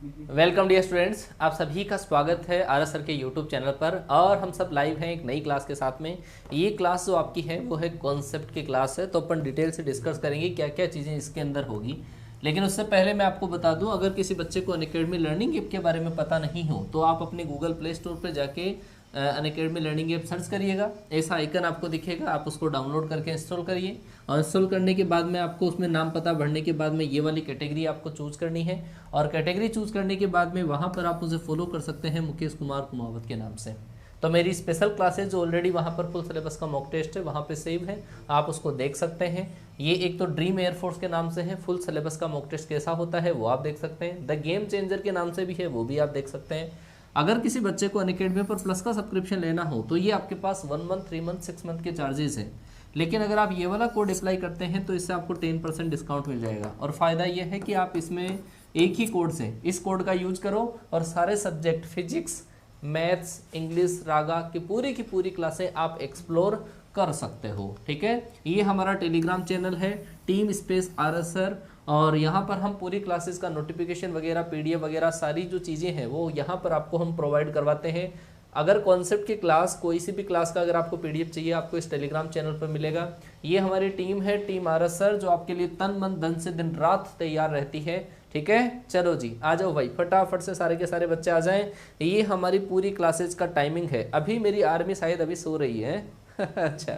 Welcome dear students, आप सभी का स्वागत है आर एस सर के यूट्यूब चैनल पर। और हम सब लाइव हैं एक नई क्लास के साथ में। ये क्लास जो आपकी है वो है कॉन्सेप्ट की क्लास है, तो अपन डिटेल से डिस्कस करेंगे क्या क्या चीज़ें इसके अंदर होगी। लेकिन उससे पहले मैं आपको बता दूं, अगर किसी बच्चे को अनअकैडमी लर्निंग ऐप के बारे में पता नहीं हो तो आप अपने गूगल प्ले स्टोर पर जाके अनअकैडमी लर्निंग ऐप सर्च करिएगा। ऐसा आइकन आपको दिखेगा, आप उसको डाउनलोड करके इंस्टॉल करिए। और इंस्टॉल करने के बाद में आपको उसमें नाम पता भरने के बाद में ये वाली कैटेगरी आपको चूज़ करनी है। और कैटेगरी चूज़ करने के बाद में वहाँ पर आप मुझे फॉलो कर सकते हैं मुकेश कुमार कुमावत के नाम से। तो मेरी स्पेशल क्लासेज जो ऑलरेडी वहाँ पर फुल सिलेबस का मॉक टेस्ट है वहाँ पे सेव है, आप उसको देख सकते हैं। ये एक तो ड्रीम एयरफोर्स के नाम से है, फुल सिलेबस का मॉक टेस्ट कैसा होता है वो आप देख सकते हैं। द गेम चेंजर के नाम से भी है, वो भी आप देख सकते हैं। अगर किसी बच्चे को अनअकैडमी पर प्लस का सब्सक्रिप्शन लेना हो तो ये आपके पास 1 मंथ, 3 मंथ, 6 मंथ के चार्जेस हैं। लेकिन अगर आप ये वाला कोड अप्लाई करते हैं तो इससे आपको 10% डिस्काउंट मिल जाएगा। और फ़ायदा ये है कि आप इसमें एक ही कोड से इस कोड का यूज करो और सारे सब्जेक्ट फिजिक्स, मैथ्स, इंग्लिश, रागा की पूरी क्लासें आप एक्सप्लोर कर सकते हो। ठीक है, ये हमारा टेलीग्राम चैनल है team space R S sir. और यहाँ पर हम पूरी क्लासेस का नोटिफिकेशन वगैरह, पीडीएफ वगैरह सारी जो चीज़ें हैं वो यहाँ पर आपको हम प्रोवाइड करवाते हैं। अगर कॉन्सेप्ट की क्लास, कोई सी भी क्लास का अगर आपको पीडीएफ चाहिए आपको इस टेलीग्राम चैनल पर मिलेगा। ये हमारी टीम है, टीम आर एस सर, जो आपके लिए तन मन धन से दिन रात तैयार रहती है। ठीक है, चलो जी आ जाओ भाई, फटाफट से सारे के सारे बच्चे आ जाएं। ये हमारी पूरी क्लासेज का टाइमिंग है। अभी मेरी आर्मी शायद अभी सो रही है अच्छा,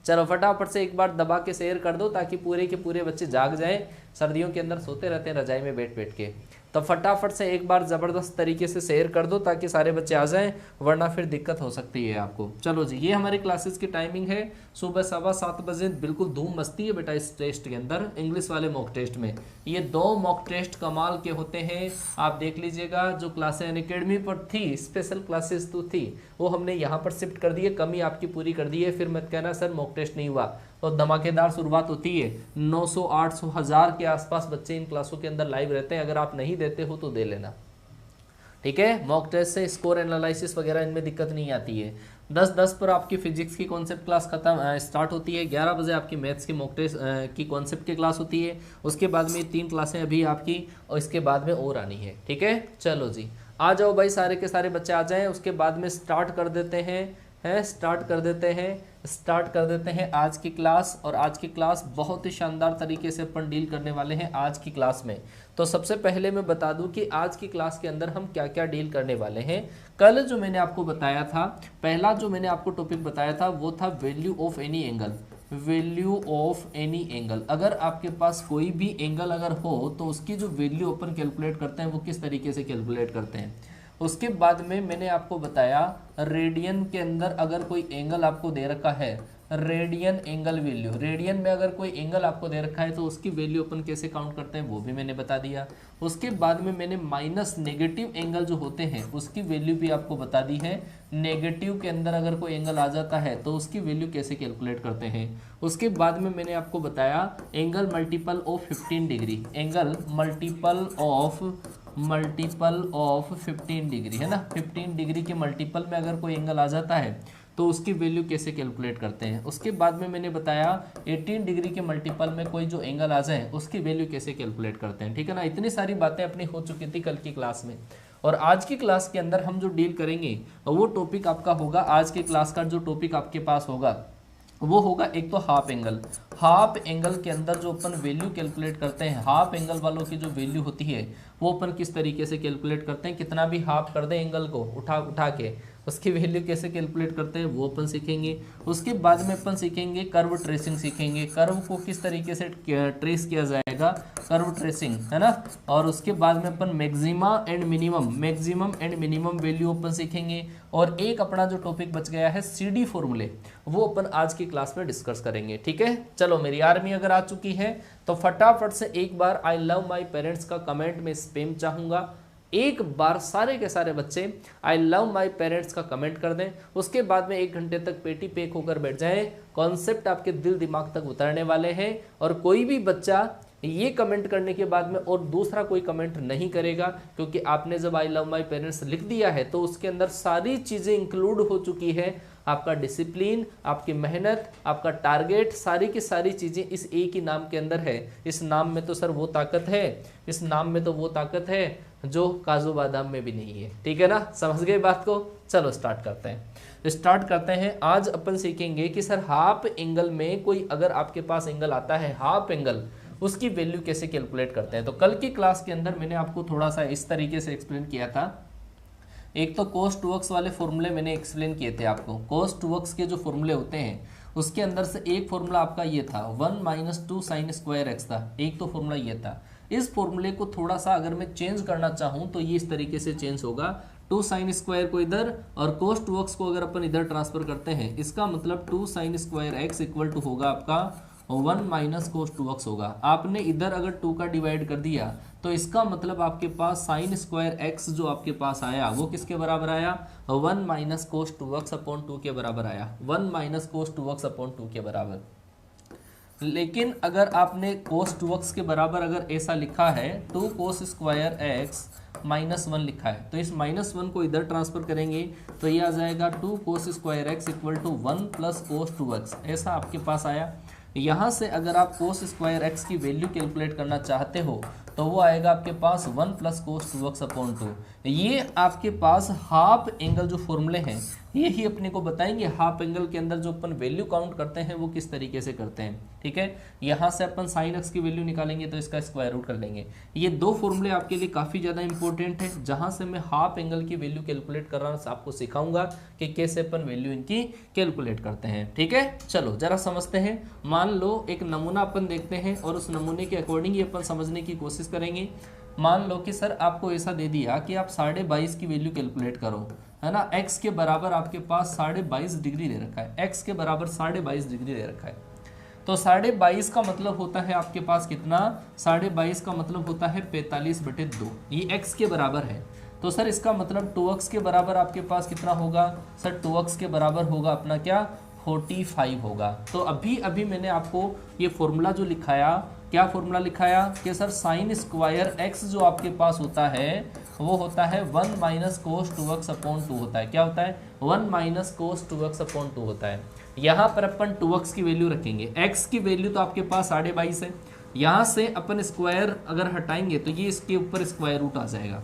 चलो फटाफट से एक बार दबा के शेयर कर दो ताकि पूरे के पूरे बच्चे जाग जाएं। सर्दियों के अंदर सोते रहते हैं रजाई में बैठ बैठ के, तो फटाफट से एक बार ज़बरदस्त तरीके से शेयर कर दो ताकि सारे बच्चे आ जाएं, वरना फिर दिक्कत हो सकती है आपको। चलो जी, ये हमारी क्लासेस की टाइमिंग है। सुबह 7:15 बजे बिल्कुल धूम मस्ती है बेटा इस टेस्ट के अंदर, इंग्लिश वाले मॉक टेस्ट में। ये 2 मॉक टेस्ट कमाल के होते हैं, आप देख लीजिएगा। जो क्लासें अनअकैडमी पर थी, स्पेशल क्लासेस तो थी, वो हमने यहाँ पर शिफ्ट कर दी है, कमी आपकी पूरी कर दी है। फिर मत कहना सर मॉक टेस्ट नहीं हुआ, तो धमाकेदार शुरुआत होती है। 900, 800, 1000 के आसपास बच्चे इन क्लासों के अंदर लाइव रहते हैं। अगर आप नहीं देते हो तो दे लेना, ठीक है। मॉक टेस्ट से स्कोर एनालिसिस वगैरह इनमें दिक्कत नहीं आती है। 10:10 पर आपकी फिजिक्स की कॉन्सेप्ट क्लास खत्म स्टार्ट होती है। 11 बजे आपकी मैथ्स की मॉक टेस्ट की कॉन्सेप्ट की क्लास होती है। उसके बाद में 3 क्लासें अभी आपकी, और इसके बाद में और आनी है। ठीक है, चलो जी आ जाओ भाई, सारे के सारे बच्चे आ जाएं। उसके बाद में स्टार्ट कर देते हैं स्टार्ट कर देते हैं आज की क्लास। और आज की क्लास बहुत ही शानदार तरीके से अपन डील करने वाले हैं आज की क्लास में। तो सबसे पहले मैं बता दूं कि आज की क्लास के अंदर हम क्या क्या डील करने वाले हैं। कल जो मैंने आपको बताया था, पहला जो मैंने आपको टॉपिक बताया था वो था value of any angle. Value of any angle, अगर आपके पास कोई भी एंगल अगर हो तो उसकी जो वैल्यू अपन कैलकुलेट करते हैं वो किस तरीके से कैलकुलेट करते हैं। उसके बाद में मैंने आपको बताया रेडियन के अंदर अगर कोई एंगल आपको दे रखा है, रेडियन एंगल वैल्यू, रेडियन में अगर कोई एंगल आपको दे रखा है तो उसकी वैल्यू अपन कैसे काउंट करते हैं वो भी मैंने बता दिया। उसके बाद में मैंने माइनस नेगेटिव एंगल जो होते हैं उसकी वैल्यू भी आपको बता दी है। नेगेटिव के अंदर अगर कोई एंगल आ जाता है तो उसकी वैल्यू कैसे कैलकुलेट करते हैं। उसके बाद में मैंने आपको बताया angle multiple of 15 degree, angle multiple of 15 degree है ना। 15 डिग्री के मल्टीपल में अगर कोई एंगल आ जाता है तो उसकी वैल्यू कैसे कैलकुलेट करते हैं। उसके बाद में मैंने बताया 18 डिग्री के मल्टीपल में कोई जो एंगल आ जाए उसकी वैल्यू कैसे कैलकुलेट करते हैं। ठीक है ना, इतनी सारी बातें अपनी हो चुकी थी कल की क्लास में। और आज की क्लास के अंदर हम जो डील करेंगे वो टॉपिक आपका होगा, आज की क्लास का जो टॉपिक आपके पास होगा वो होगा एक तो हाफ एंगल। हाफ एंगल के अंदर जो अपन वैल्यू कैलकुलेट करते हैं, हाफ एंगल वालों की जो वैल्यू होती है वो अपन किस तरीके से कैलकुलेट करते हैं। कितना भी हाफ कर दें एंगल को उठा उठा के उसकी वैल्यू कैसे कैलकुलेट करते हैं वो अपन सीखेंगे। उसके बाद में अपन सीखेंगे कर्व ट्रेसिंग सीखेंगे, कर्व को किस तरीके से ट्रेस किया जाएगा, कर्व ट्रेसिंग है ना। और उसके बाद में अपन मैक्सिमम एंड मिनिमम वैल्यू अपन सीखेंगे। और एक अपना जो टॉपिक बच गया है सीडी फॉर्मूले, वो अपन आज की क्लास में डिस्कस करेंगे। ठीक है, चलो मेरी आर्मी अगर आ चुकी है तो फटाफट से एक बार आई लव माई पेरेंट्स का कमेंट में स्पैम चाहूंगा। एक बार सारे के सारे बच्चे आई लव माई पेरेंट्स का कमेंट कर दें। उसके बाद में 1 घंटे तक पेटी पेक होकर बैठ जाएं। कॉन्सेप्ट आपके दिल दिमाग तक उतरने वाले हैं। और कोई भी बच्चा ये कमेंट करने के बाद में और दूसरा कोई कमेंट नहीं करेगा, क्योंकि आपने जब आई लव माई पेरेंट्स लिख दिया है तो उसके अंदर सारी चीज़ें इंक्लूड हो चुकी है। आपका डिसिप्लिन, आपकी मेहनत, आपका टारगेट, सारी की सारी चीज़ें इस एक ही नाम के अंदर है। इस नाम में तो सर वो ताकत है, इस नाम में तो वो ताकत है जो काजू बादाम में भी नहीं है। ठीक है ना, समझ गए बात को। चलो स्टार्ट करते हैं। आज अपन सीखेंगे कि सर हाफ एंगल में कोई अगर आपके पास एंगल आता है हाफ एंगल, उसकी वैल्यू कैसे कैलकुलेट करते हैं। तो कल की क्लास के अंदर मैंने आपको थोड़ा सा इस तरीके से एक्सप्लेन किया था। एक तो cos 2x वाले फॉर्मूले मैंने एक्सप्लेन किए थे आपको। cos 2x के जो फॉर्मूले होते हैं उसके अंदर से एक फॉर्मूला आपका ये था 1 - 2 sin स्क्वायर x था, एक तो फॉर्मूला ये था। इस फॉर्मूले को थोड़ा सा अगर मैं चेंज करना चाहूँ तो ये इस तरीके से चेंज होगा, 2 sin स्क्वायर को इधर और cos 2x को अगर अपन इधर ट्रांसफर करते हैं, इसका मतलब 2 sin square x equal to होगा आपका 1 - cos 2x होगा। आपने इधर अगर 2 का डिवाइड कर दिया तो इसका मतलब आपके पास साइन स्क्वायर x जो आपके पास आया वो किसके बराबर आया, 1 - cos 2x अपॉन 2 के बराबर आया, 1 - cos 2x अपॉन 2 के बराबर। लेकिन अगर आपने cos 2x के बराबर अगर ऐसा लिखा है 2 cos स्क्वायर x -1 लिखा है, तो इस -1 को इधर ट्रांसफर करेंगे तो ये आ जाएगा 2 cos square x equal to 1 + cos 2x, ऐसा आपके पास आया। यहाँ से अगर आप cos स्क्वायर x की वैल्यू कैलकुलेट करना चाहते हो तो वो आएगा आपके पास 1 + cos 2x अपॉन 2। ये आपके पास हाफ एंगल जो फॉर्मूले हैं यही अपने को बताएंगे हाफ एंगल के अंदर जो अपन वैल्यू काउंट करते हैं वो किस तरीके से करते हैं। ठीक है, यहाँ से अपन साइन x की वैल्यू निकालेंगे तो इसका स्क्वायर रूट कर लेंगे। ये दो फॉर्मूले आपके लिए काफ़ी ज़्यादा इंपॉर्टेंट है, जहाँ से मैं हाफ एंगल की वैल्यू कैलकुलेट कर रहा हूँ आपको सिखाऊंगा कि कैसे अपन वैल्यू इनकी कैलकुलेट करते हैं। ठीक है, चलो जरा समझते हैं। मान लो एक नमूना अपन देखते हैं और उस नमूने के अकॉर्डिंग ही अपन समझने की कोशिश करेंगे। मान लो कि सर आपको ऐसा दे दिया कि आप 22.5 की वैल्यू कैलकुलेट करो, है ना। x के बराबर आपके पास 22.5 डिग्री दे रखा है, x के बराबर 22.5 डिग्री दे रखा है। तो 22.5 का मतलब होता है आपके पास कितना, 22.5 का मतलब होता है 45/2, ये x के बराबर है। तो सर इसका मतलब 2x के बराबर आपके पास कितना होगा, सर 2x के बराबर होगा अपना क्या, 45 होगा। तो अभी मैंने आपको ये फॉर्मूला जो लिखाया, क्या फॉर्मूला लिखाया कि सर साइन स्क्वायर x जो आपके पास होता है वो होता है 1 - cos 2x अपॉन 2 होता है। क्या होता है, 1 - cos 2x अपॉन 2 होता है। यहाँ पर अपन 2x की वैल्यू रखेंगे, x की वैल्यू तो आपके पास 22.5 है। यहाँ से अपन स्क्वायर अगर हटाएंगे तो ये इसके ऊपर स्क्वायर रूट आ जाएगा।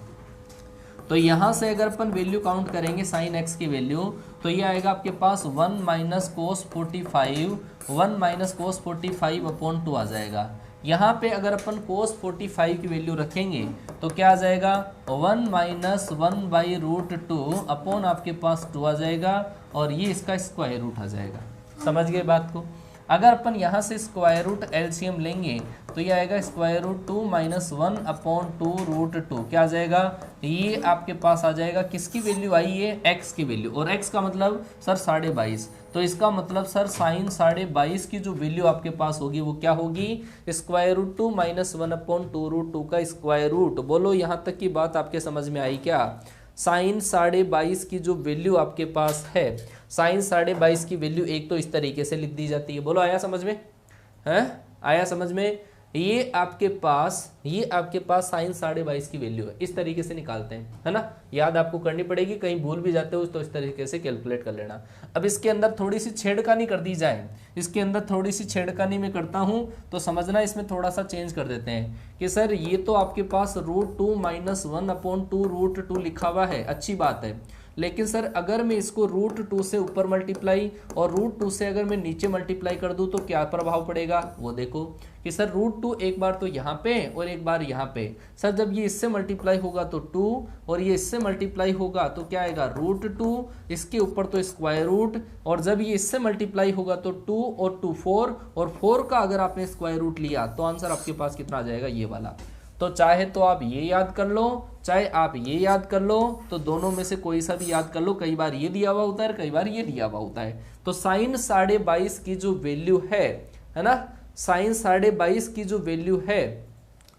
तो यहाँ से अगर अपन वैल्यू काउंट करेंगे साइन x की वैल्यू तो ये आएगा आपके पास 1 - cos 45, 1 - cos 45 अपॉन 2 आ जाएगा। यहाँ पे अगर अपन cos 45 की वैल्यू रखेंगे तो क्या आ जाएगा, 1 - 1/√2 अपॉन आपके पास 2 आ जाएगा और ये इसका स्क्वायर रूट आ जाएगा। समझ गए बात को। अगर अपन यहाँ से स्क्वायर रूट एलसीएम लेंगे तो ये आएगा √2 - 1 अपॉन 2√2, क्या आ जाएगा, ये आपके पास आ जाएगा किसकी वैल्यू आई है, x की वैल्यू, और x का मतलब सर 22.5। तो इसका मतलब सर साइन 22.5 की जो वैल्यू आपके पास होगी वो क्या होगी, √2 - 1 अपॉन 2√2 का स्क्वायर रूट। बोलो यहाँ तक की बात आपके समझ में आई क्या। साइन 22.5 की जो वैल्यू आपके पास है, साइन 22.5 की वैल्यू एक तो इस तरीके से लिख दी जाती है। बोलो आया समझ में, है आया समझ में। ये आपके पास साइन 22.5 की वैल्यू है, इस तरीके से निकालते हैं, है ना। याद आपको करनी पड़ेगी, कहीं भूल भी जाते हो तो इस तरीके से कैलकुलेट कर लेना। अब इसके अंदर थोड़ी सी छेड़खानी कर दी जाए, इसके अंदर थोड़ी सी छेड़खानी में करता हूँ तो समझना, इसमें थोड़ा सा चेंज कर देते हैं कि सर ये तो आपके पास √2 - 1 अपॉन 2√2 लिखा हुआ है, अच्छी बात है। लेकिन सर अगर मैं इसको √2 से ऊपर मल्टीप्लाई और √2 से अगर मैं नीचे मल्टीप्लाई कर दूं तो क्या प्रभाव पड़ेगा, वो देखो कि सर √2 एक बार तो यहाँ पे और एक बार यहाँ पे। सर जब ये इससे मल्टीप्लाई होगा तो 2 और ये इससे मल्टीप्लाई होगा तो क्या आएगा, √2, इसके ऊपर तो स्क्वायर रूट, और जब ये इससे मल्टीप्लाई होगा तो 2 और 2 4, और 4 का अगर आपने स्क्वायर रूट लिया तो आंसर आपके पास कितना आ जाएगा, ये वाला। तो चाहे तो आप ये याद कर लो, चाहे आप ये याद कर लो, तो दोनों में से कोई सा भी याद कर लो। कई बार ये दिया हुआ होता है, कई बार ये दिया हुआ होता है। तो साइन 22.5 की जो वैल्यू है ना, साइन 22.5 की जो वैल्यू है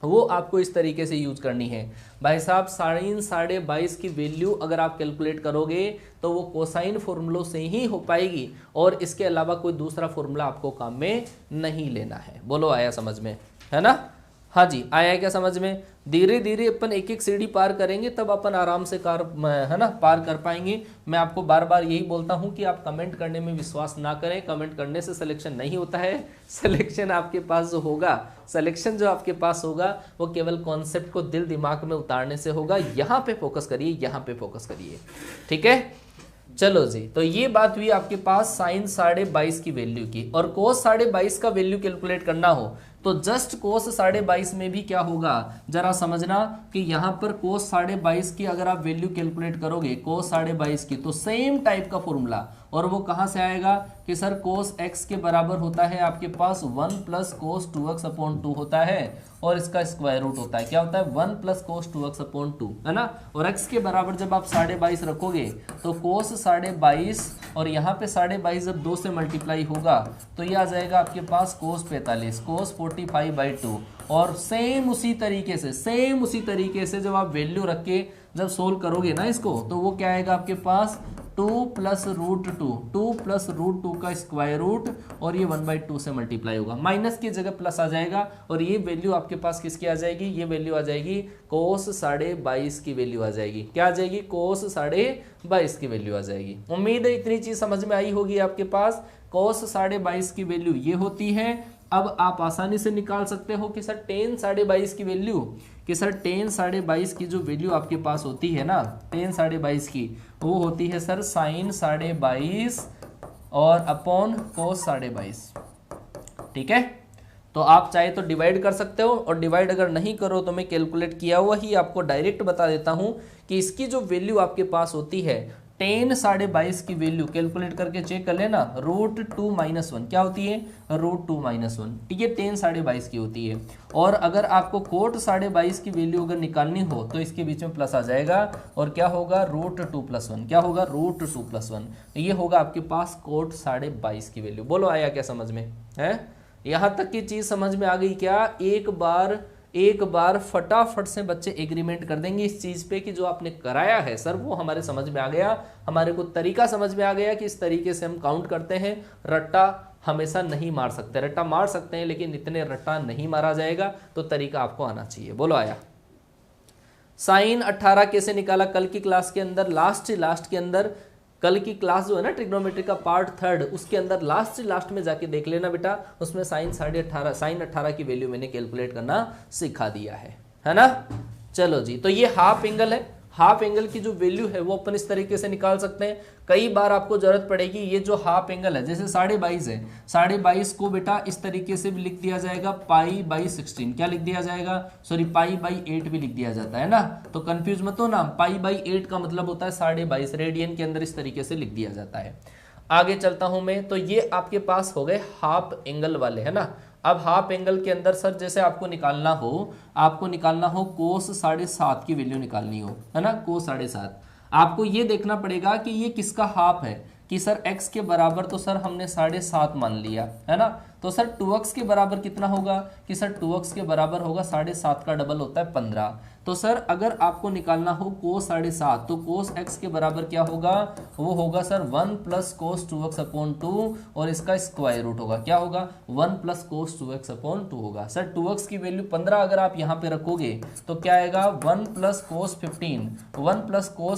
वो आपको इस तरीके से यूज करनी है। भाई साहब साइन 22.5 की वैल्यू अगर आप कैलकुलेट करोगे तो वो कोसाइन फॉर्मूलों से ही हो पाएगी, और इसके अलावा कोई दूसरा फॉर्मूला आपको काम में नहीं लेना है। बोलो आया समझ में, है ना। हाँ जी, आया क्या समझ में? धीरे धीरे अपन एक एक सीढ़ी पार करेंगे तब अपन आराम से है ना पार कर पाएंगे। मैं आपको बार बार यही बोलता हूँ कि आप कमेंट करने में विश्वास ना करें, कमेंट करने से सिलेक्शन नहीं होता है। सिलेक्शन आपके पास जो होगा, सिलेक्शन जो आपके पास होगा वो केवल कॉन्सेप्ट को दिल दिमाग में उतारने से होगा। यहाँ पे फोकस करिए, यहाँ पे फोकस करिए, ठीक है। चलो जी, तो ये बात हुई आपके पास साइन 22.5 की वैल्यू की। और कोस 22.5 का वैल्यू कैलकुलेट करना हो तो जस्ट कोस 22.5 में भी क्या होगा, जरा समझना कि यहां पर कोस 22.5 की अगर आप वैल्यू कैलकुलेट करोगे कोस 22.5 की, तो सेम टाइप का फॉर्मूला, और वो कहां से आएगा कि सर कोस x के बराबर होता है आपके पास 1 प्लस कोस 2x अपॉन 2 होता है, और इसका स्क्वायर रूट होता है, क्या होता है 1 प्लस कोस 2x अपॉन 2, है ना। और x के बराबर जब आप 22.5 रखोगे तो कोस 22.5 और यहाँ पे 22.5 जब 2 से मल्टीप्लाई होगा तो ये आ जाएगा आपके पास कोस 45, कोस 45/2। और सेम उसी तरीके से जब आप वैल्यू रख के जब सोल्व करोगे ना इसको, तो वो क्या आएगा आपके पास 2 प्लस रूट 2 का स्क्वायर रूट, और ये 1/2 से मल्टीप्लाई होगा, माइनस की जगह प्लस आ जाएगा, और ये वैल्यू आपके पास किसकी आ जाएगी, ये वैल्यू आ जाएगी कोस 22.5 की वैल्यू आ जाएगी। क्या आ जाएगी, कोस 22.5 की वैल्यू आ जाएगी। उम्मीद है इतनी चीज समझ में आई होगी आपके पास। कोस 22.5 की वैल्यू ये होती है। अब आप आसानी से निकाल सकते हो कि सर tan 22.5 की वैल्यू, कि सर tan 22.5 की जो वैल्यू आपके पास होती है ना, tan 22.5 की वो होती है सर साइन 22.5 और अपॉन कोस 22.5, ठीक है। तो आप चाहे तो डिवाइड कर सकते हो, और डिवाइड अगर नहीं करो तो मैं कैलकुलेट किया हुआ ही आपको डायरेक्ट बता देता हूं कि इसकी जो वैल्यू आपके पास होती है tan 22.5 की वैल्यू कैलकुलेट करके चेक कर लेना, √2 - 1 क्या होती है, √2 - 1, ठीक है, tan 22.5 की होती है। और अगर आपको कोट 22.5 की वैल्यू अगर निकालनी हो तो इसके बीच में प्लस आ जाएगा, और क्या होगा √2 + 1, क्या होगा √2 + 1, ये होगा आपके पास कोट 22.5 की वैल्यू। बोलो आया क्या समझ में है? यहाँ तक की चीज समझ में आ गई क्या? एक बार फटाफट से बच्चे एग्रीमेंट कर देंगे इस चीज पे कि जो आपने कराया है सर वो हमारे समझ में आ गया, हमारे को तरीका समझ में आ गया कि इस तरीके से हम काउंट करते हैं। रट्टा हमेशा नहीं मार सकते, रट्टा मार सकते हैं लेकिन इतने रट्टा नहीं मारा जाएगा, तो तरीका आपको आना चाहिए। बोलो आया। साइन 18 कैसे निकाला कल की क्लास के अंदर, लास्ट के अंदर, कल की क्लास जो है ना ट्रिग्नोमेट्री का पार्ट 3 उसके अंदर लास्ट में जाके देख लेना बेटा, उसमें साइन 18 की वैल्यू मैंने कैलकुलेट करना सिखा दिया है ना। चलो जी, तो ये हाफ एंगल है, हाफ एंगल की जो वैल्यू है वो अपन इस तरीके से निकाल सकते हैं। कई बार आपको जरूरत पड़ेगी, ये जो हाफ एंगल है जैसे 22.5 है, 22.5 को बेटा इस तरीके से भी लिख दिया जाएगा π/16, क्या लिख दिया जाएगा, सॉरी π/8 भी लिख दिया जाता है ना, तो कंफ्यूज मत हो ना। π/8 का मतलब होता है 22.5, रेडियन के अंदर इस तरीके से लिख दिया जाता है। आगे चलता हूं मैं, तो ये आपके पास हो गए हाफ एंगल वाले, है ना। अब हाफ एंगल के अंदर सर जैसे आपको निकालना हो कोस 7.5 की वैल्यू निकालनी हो, है ना, कोस 7.5, आपको ये देखना पड़ेगा कि ये किसका हाफ है, कि सर x के बराबर तो सर हमने 7.5 मान लिया, है ना, तो सर 2x के बराबर कितना होगा, कि सर 2x के बराबर होगा 7.5 का डबल होता है 15। तो सर अगर आपको निकालना हो कोस 7.5 तो कोस x के बराबर क्या होगा, वो होगा sir 1 plus cos 2x upon 2, और इसका स्क्वायर रूट होगा, क्या होगा 1 प्लस कोस 2x अपॉन 2 होगा। सर 2x की वैल्यू 15 अगर आप यहाँ पे रखोगे तो क्या आएगा 1 प्लस कोस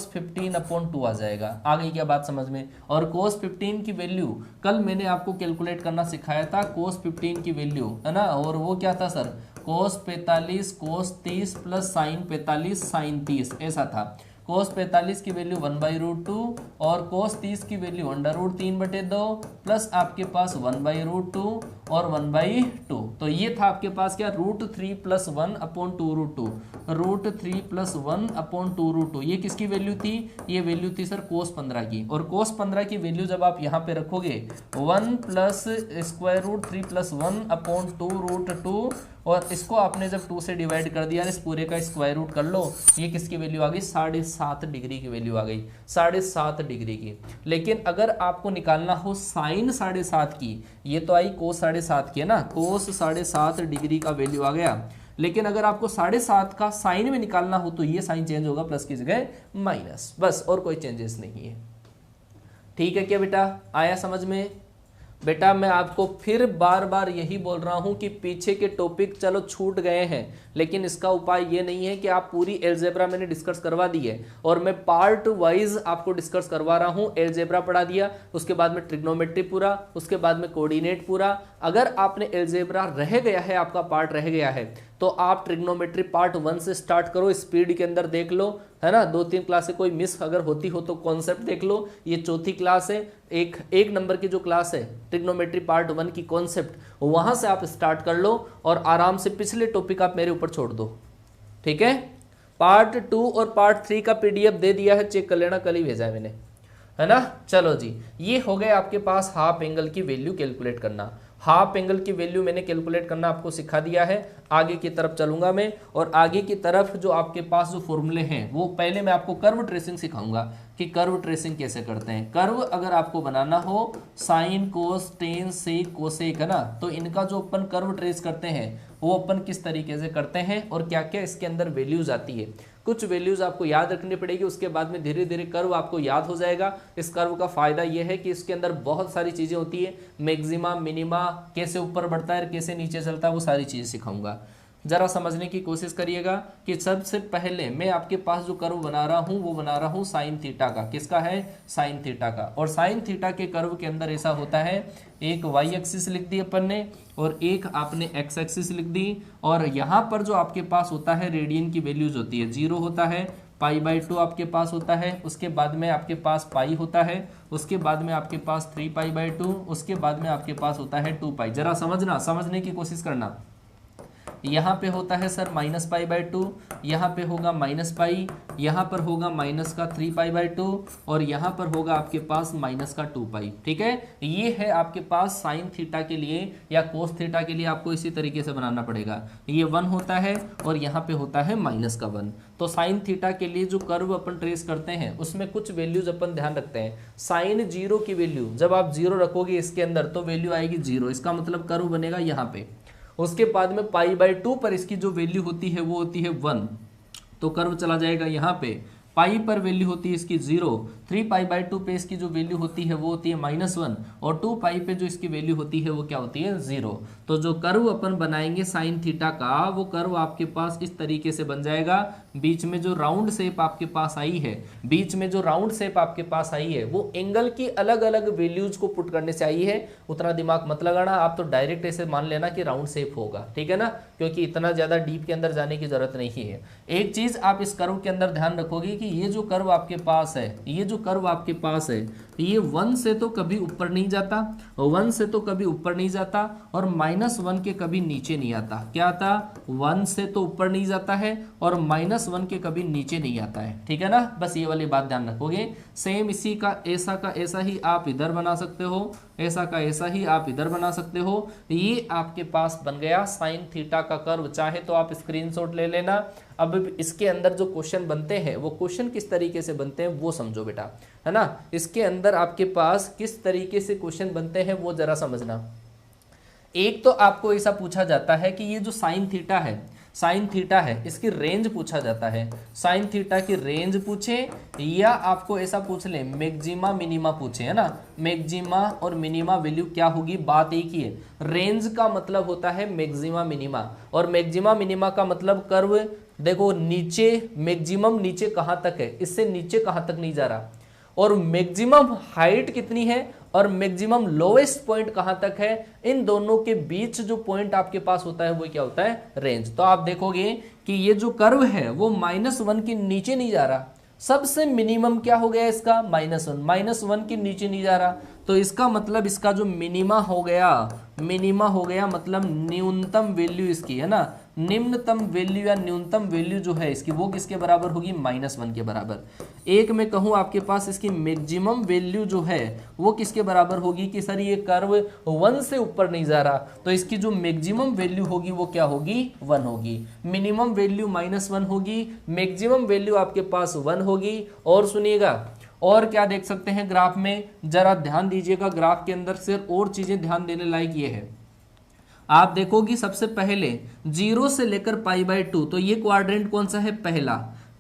15 अपॉन 2 आ जाएगा। आ गई क्या बात समझ में। और कोस 15 की वैल्यू कल मैंने आपको कैलकुलेट करना सिखाया था, कोस 15 की वैल्यू, है ना, और वो क्या था सर, कोस 45 कोस 30 प्लस साइन 45 साइन 30, ऐसा था। कोस 45 की वैल्यू 1/√2 और कोस 30 की वैल्यू √3/2 प्लस आपके पास 1/√2 और 1/2। तो ये था आपके पास क्या, √3 + 1 अपॉन 2√2, √3 + 1 अपॉन 2√2। ये किसकी वैल्यू थी, ये वैल्यू थी सर कोस 15 की। और कोस 15 की वैल्यू जब आप यहाँ पे रखोगे 1 प्लस स्क्वायर रूट 3 + 1 अपॉन 2√2, और इसको आपने जब 2 से डिवाइड कर दिया, इस पूरे का स्क्वायर रूट कर लो, ये किसकी वैल्यू आ गई, 7.5 डिग्री की वैल्यू आ गई, 7.5 डिग्री की। लेकिन अगर आपको निकालना हो साइन 7.5 की, ये तो आई कोस 7.5 की है ना, कोस 7.5 डिग्री का वैल्यू आ गया। लेकिन अगर आपको 7.5 का साइन में निकालना हो तो ये साइन चेंज होगा, प्लस की जगह माइनस, बस और कोई चेंजेस नहीं है। ठीक है क्या बेटा, आया समझ में। बेटा मैं आपको फिर बार बार यही बोल रहा हूं कि पीछे के टॉपिक चलो छूट गए हैं, लेकिन इसका उपाय ये नहीं है कि आप पूरी एलजेब्रा मैंने डिस्कस करवा दी है और मैं पार्ट वाइज आपको डिस्कस करवा रहा हूं। एलजेब्रा पढ़ा दिया, उसके बाद में ट्रिग्नोमेट्री पूरा, उसके बाद में कोऑर्डिनेट पूरा। अगर आपने एलजेब्रा रह गया है, आपका पार्ट रह गया है, तो आप ट्रिग्नोमेट्री पार्ट 1 से स्टार्ट करो, स्पीड के अंदर देख लो, है ना। 2-3 क्लासें कोई मिस अगर होती हो तो कॉन्सेप्ट देख लो। ये चौथी क्लास है, एक नंबर की जो क्लास है ट्रिग्नोमेट्री पार्ट 1 की कॉन्सेप्ट, वहां से आप स्टार्ट कर लो और आराम से पिछले टॉपिक आप मेरे ऊपर छोड़ दो, ठीक है। पार्ट 2 और पार्ट 3 का पीडीएफ दे दिया है, चेक कर लेना, कल ही भेजा है मैंने, है ना। चलो जी, ये हो गए आपके पास हाफ एंगल की वैल्यू कैलकुलेट करना। हाफ एंगल की वैल्यू मैंने कैलकुलेट करना आपको सिखा दिया है। आगे की तरफ चलूंगा मैं, और आगे की तरफ जो आपके पास जो फॉर्मूले हैं, वो पहले मैं आपको कर्व ट्रेसिंग सिखाऊंगा कि कर्व ट्रेसिंग कैसे करते हैं। कर्व अगर आपको बनाना हो sine cos tan sec cosec, है ना, तो इनका जो अपन कर्व ट्रेस करते हैं वो अपन किस तरीके से करते हैं और क्या क्या इसके अंदर वैल्यूज आती है। कुछ वैल्यूज आपको याद रखनी पड़ेगी, उसके बाद में धीरे धीरे कर्व आपको याद हो जाएगा। इस कर्व का फायदा यह है कि इसके अंदर बहुत सारी चीजें होती है, मैक्सिमा मिनिमा, कैसे ऊपर बढ़ता है कैसे नीचे चलता है, वो सारी चीजें सिखाऊंगा। जरा समझने की कोशिश करिएगा कि सबसे पहले मैं आपके पास जो कर्व बना रहा हूं वो बना रहा हूं साइन थीटा का। किसका है? साइन थीटा का। और साइन थीटा के कर्व के अंदर ऐसा होता है, एक वाई एक्सिस लिख दी अपन ने और एक आपने एक्स एक्सिस लिख दी, और यहाँ पर जो आपके पास होता है रेडियन की वैल्यूज होती है, 0 होता है, π/2 आपके पास होता है, उसके बाद में आपके पास पाई होता है, उसके बाद में आपके पास 3π/2, उसके बाद में आपके पास होता है 2π। जरा समझने की कोशिश करना। यहाँ पे होता है सर -π/2, यहाँ पे होगा -π, यहाँ पर होगा माइनस का 3π/2 और यहाँ पर होगा आपके पास माइनस का 2π। ठीक है, ये है आपके पास साइन थीटा के लिए या कोस थीटा के लिए आपको इसी तरीके से बनाना पड़ेगा। ये 1 होता है और यहाँ पे होता है माइनस का 1। तो साइन थीटा के लिए जो कर्व अपन ट्रेस करते हैं उसमें कुछ वैल्यूज अपन ध्यान रखते हैं। साइन 0 की वैल्यू जब आप 0 रखोगे इसके अंदर तो वैल्यू आएगी 0, इसका मतलब कर्व बनेगा यहाँ पे। उसके बाद में π/2 पर इसकी जो वैल्यू होती है वो होती है 1, तो कर्व चला जाएगा यहाँ पे। पाई पर वैल्यू होती है इसकी 0, 3π/2 पे इसकी जो वैल्यू होती है वो होती है -1 और 2π पे जो इसकी वैल्यू होती है वो क्या होती है 0। तो जो कर्व अपन बनाएंगे साइन थीटा का वो कर्व आपके पास इस तरीके से बन जाएगा। बीच में जो राउंड शेप आपके पास आई है, वो एंगल की अलग अलग वैल्यूज को पुट करने से आई है। उतना दिमाग मत लगाना, आप तो डायरेक्ट ऐसे मान लेना कि राउंड शेप होगा, ठीक है ना, क्योंकि इतना ज्यादा डीप के अंदर जाने की जरूरत नहीं है। एक चीज आप इस कर्व के अंदर ध्यान रखोगे कि ये जो कर्व आपके पास है, ये 1 से तो कभी ऊपर नहीं जाता, 1 से तो कभी ऊपर नहीं जाता और -1 के कभी नीचे नहीं आता। क्या आता? 1 से तो ऊपर नहीं जाता है और -1 के कभी नीचे नहीं आता है, ठीक है ना। बस ये वाली बात ध्यान रखोगे। सेम इसी का ऐसा ही आप इधर बना सकते हो, ऐसा का ऐसा ही आप इधर बना सकते हो। ये आपके पास बन गया साइन थीटा का कर्व। चाहे तो आप स्क्रीनशॉट ले लेना। अब इसके अंदर जो क्वेश्चन बनते हैं वो क्वेश्चन किस तरीके से बनते हैं वो समझो बेटा, है ना। इसके अंदर आपके पास किस तरीके से क्वेश्चन बनते हैं वो जरा समझना। एक तो आपको ऐसा पूछा जाता है कि ये जो साइन थीटा है इसकी रेंज पूछा जाता है। साइन थीटा की रेंज पूछे या आपको ऐसा पूछ ले मैक्सिमा मिनिमा पूछे, है ना। मैक्सिमा और मिनिमा वैल्यू क्या होगी, बात एक ही है। रेंज का मतलब होता है मैक्सिमा मिनिमा और मैक्सिमा मिनिमा का मतलब कर्व देखो नीचे, मैक्सिमम नीचे कहाँ तक है, इससे नीचे कहाँ तक नहीं जा रहा, और मैक्सिमम हाइट कितनी है और मैक्सिमम लोएस्ट पॉइंट कहां तक है, इन दोनों के बीच जो पॉइंट आपके पास होता है वो क्या होता है, रेंज। तो आप देखोगे कि ये जो कर्व है वो -1 के नीचे नहीं जा रहा, सबसे मिनिमम क्या हो गया इसका -1 के नीचे नहीं जा रहा। तो इसका मतलब इसका जो मिनिमा हो गया मतलब न्यूनतम वैल्यू इसकी, है ना, निम्नतम वैल्यू या न्यूनतम वैल्यू जो है इसकी वो किसके बराबर होगी, -1 के बराबर। एक मैं कहूं आपके पास इसकी मैक्सिमम वैल्यू जो है वो किसके बराबर होगी कि सर ये कर्व 1 से ऊपर नहीं जा रहा, तो इसकी जो मैक्सिमम वैल्यू होगी वो क्या होगी, 1 होगी। मिनिमम वैल्यू -1 होगी, मैक्सिमम वैल्यू आपके पास 1 होगी। और सुनिएगा, और क्या देख सकते हैं ग्राफ में, जरा ध्यान दीजिएगा। ग्राफ के अंदर सिर्फ और चीजें ध्यान देने लायक ये है, आप देखोगी सबसे पहले 0 से लेकर π/2, तो ये क्वाड्रेंट कौन सा है, पहला।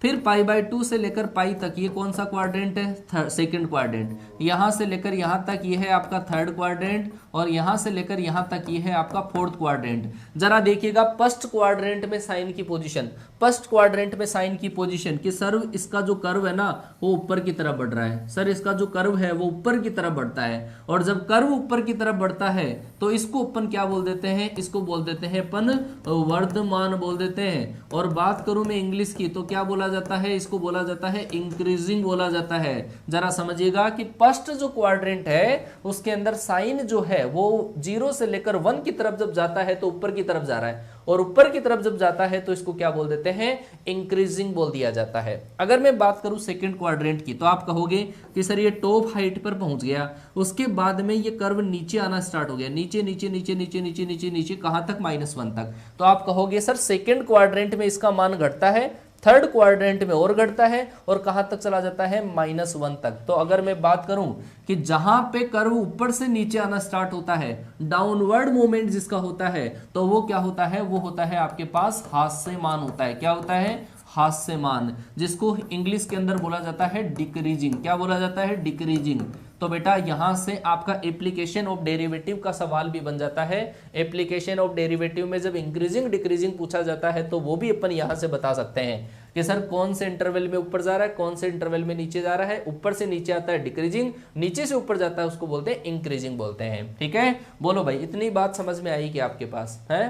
फिर पाई बाय 2 से लेकर पाई तक ये कौन सा क्वाड्रेंट है, सेकंड क्वाड्रेंट। यहां से लेकर यहां तक ये है आपका थर्ड क्वाड्रेंट, और यहां से लेकर यहां तक ये है आपका फोर्थ क्वाड्रेंट। जरा देखिएगा फर्स्ट क्वाड्रेंट में साइन की पोजीशन, फर्स्ट क्वाड्रेंट में साइन की पोजीशन कि सर इसका जो कर्व है ना वो ऊपर की तरफ बढ़ रहा है, सर इसका जो कर्व है वो ऊपर की तरफ बढ़ता है, और जब कर्व ऊपर की तरफ बढ़ता है तो इसको अपन क्या बोल देते हैं, इसको बोल देते हैं अपन वर्धमान बोल देते हैं। और बात करूं मैं इंग्लिश की तो क्या बोला जाता है, इसको बोला जाता है इंक्रीजिंग बोला जाता है। जरा समझिएगा कि फर्स्ट जो क्वाड्रेंट है उसके अंदर साइन जो है वो 0 से लेकर 1 की तरफ जब जाता है तो ऊपर की तरफ जा रहा है, और ऊपर की तरफ जब जाता है तो इसको क्या बोल देते हैं, इंक्रीजिंग बोल दिया जाता है। अगर मैं बात करूं सेकंड क्वाड्रेंट की तो आप कहोगे कि सर ये टॉप हाइट पर पहुंच गया, उसके बाद में ये कर्व नीचे आना स्टार्ट हो गया, नीचे नीचे नीचे नीचे नीचे नीचे नीचे कहां तक, -1 तक। तो आप कहोगे सर सेकंड क्वाड्रेंट में इसका मान घटता है, थर्ड क्वाड्रेंट में और घटता है, और कहां तक चला जाता है, -1 तक। तो अगर मैं बात करूं कि जहां पे कर्व ऊपर से नीचे आना स्टार्ट होता है, डाउनवर्ड मूवमेंट जिसका होता है, तो वो क्या होता है, वो होता है आपके पास हास्यमान होता है। क्या होता है, हास्यमान, जिसको इंग्लिश के अंदर बोला जाता है डिक्रीजिंग। क्या बोला जाता है, डिक्रीजिंग। तो बेटा यहां से आपका एप्लीकेशन ऑफ डेरिवेटिव का सवाल भी बन जाता है। एप्लीकेशन ऑफ डेरिवेटिव में जब इंक्रीजिंग डिक्रीजिंग पूछा जाता है तो वो भी अपन यहां से बता सकते हैं कि सर कौन से इंटरवल में ऊपर जा रहा है, कौन से इंटरवल में नीचे जा रहा है। ऊपर से नीचे आता है डिक्रीजिंग, नीचे से ऊपर जाता है उसको बोलते हैं इंक्रीजिंग बोलते हैं। ठीक है, बोलो भाई इतनी बात समझ में आई कि आपके पास है,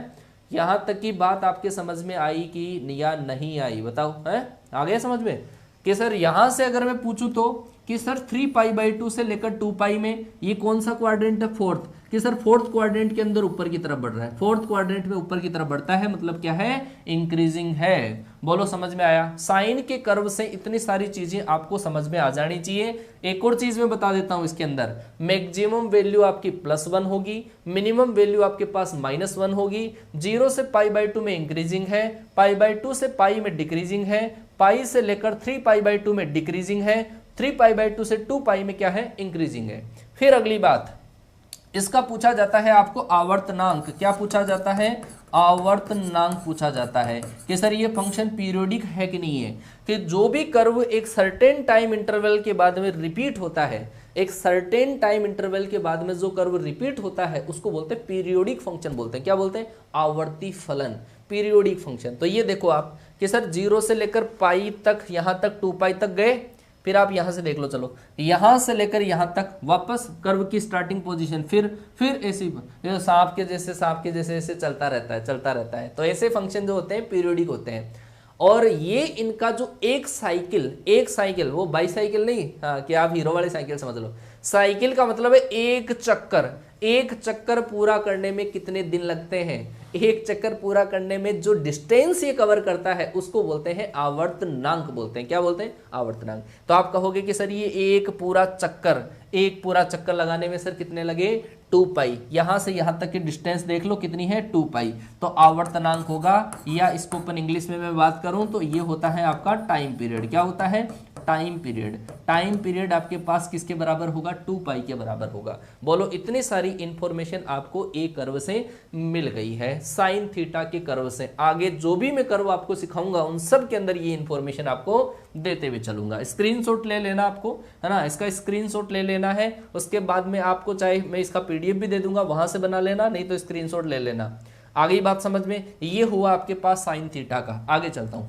यहां तक की बात आपके समझ में आई कि या नहीं आई, बताओ है, आ गया समझ में। कि सर यहां से अगर मैं पूछूं तो कि सर 3π/2 से लेकर 2π में ये कौन सा क्वाड्रेंट है, फोर्थ, कि सर फोर्थ क्वाड्रेंट के अंदर ऊपर की तरफ बढ़ रहा है, फोर्थ क्वाड्रेंट में ऊपर की तरफ बढ़ता है, मतलब क्या है, इंक्रीजिंग है। बोलो समझ में आया। साइन के कर्व से इतनी सारी चीजें आपको समझ में आ जानी चाहिए। एक और चीज मैं बता देता हूं इसके अंदर, मैक्सिमम वैल्यू आपकी +1 होगी, मिनिमम वैल्यू आपके पास -1 होगी। 0 से π/2 में इंक्रीजिंग है, π/2 से पाई में डिक्रीजिंग है, पाई से लेकर 3π/2 में डिक्रीजिंग है, 3π/2 से 2π में क्या है, इंक्रीजिंग है। फिर अगली बात, इसका पूछा जाता है आपको आवर्तनांक। क्या पूछा जाता है, आवर्तनांक पूछा जाता है कि सर ये फंक्शन पीरियोडिक है कि नहीं है। कि जो भी कर्व एक सर्टेन टाइम इंटरवल के बाद में रिपीट होता है, एक सर्टेन टाइम इंटरवल के बाद में जो कर्व रिपीट होता है उसको बोलते हैं पीरियोडिक फंक्शन बोलते हैं। क्या बोलते हैं, आवर्ती फलन, पीरियोडिक फंक्शन। तो ये देखो आप कि सर 0 से लेकर पाई तक, यहां तक 2π तक गए, फिर आप यहां से देख लो, चलो यहां से लेकर यहां तक वापस कर्व की स्टार्टिंग पोजीशन, फिर ऐसी सांप के जैसे ऐसे चलता रहता है, चलता रहता है। तो ऐसे फंक्शन जो होते हैं पीरियोडिक होते हैं। और ये इनका जो एक साइकिल वो बाईसाइकिल नहीं, हाँ, कि आप हीरो वाली साइकिल समझ लो। साइकिल का मतलब है एक चक्कर पूरा करने में कितने दिन लगते हैं, एक चक्कर पूरा करने में जो डिस्टेंस ये कवर करता है उसको बोलते हैं आवर्तनांक बोलते हैं। क्या बोलते हैं, आवर्तनांक। तो आप कहोगे कि सर ये एक पूरा चक्कर लगाने में सर कितने लगे, 2π। यहां से यहां तक की डिस्टेंस देख लो कितनी है, 2π। तो आवर्तनांक होगा, या इसको अपन इंग्लिश में मैं बात करूं तो ये होता है आपका टाइम पीरियड। क्या होता है, टाइम पीरियड आपके पास किसके बराबर होगा, 2π के बराबर होगा। बोलो इतनी सारी इंफॉर्मेशन आपको एक कर्व से मिल गई है, साइन थीटा के कर्व से। आगे जो भी मैं कर्व आपको सिखाऊंगा उन सब के अंदर ये इंफॉर्मेशन आपको देते हुए चलूंगा। स्क्रीनशॉट ले लेना आपको, है ना, इसका स्क्रीनशॉट ले लेना है। उसके बाद में आपको चाहे मैं इसका PDF भी दे दूंगा, वहां से बना लेना, नहीं तो स्क्रीनशॉट ले लेना। आगे बात समझ में, ये हुआ आपके पास साइन थीटा का। आगे चलता हूं,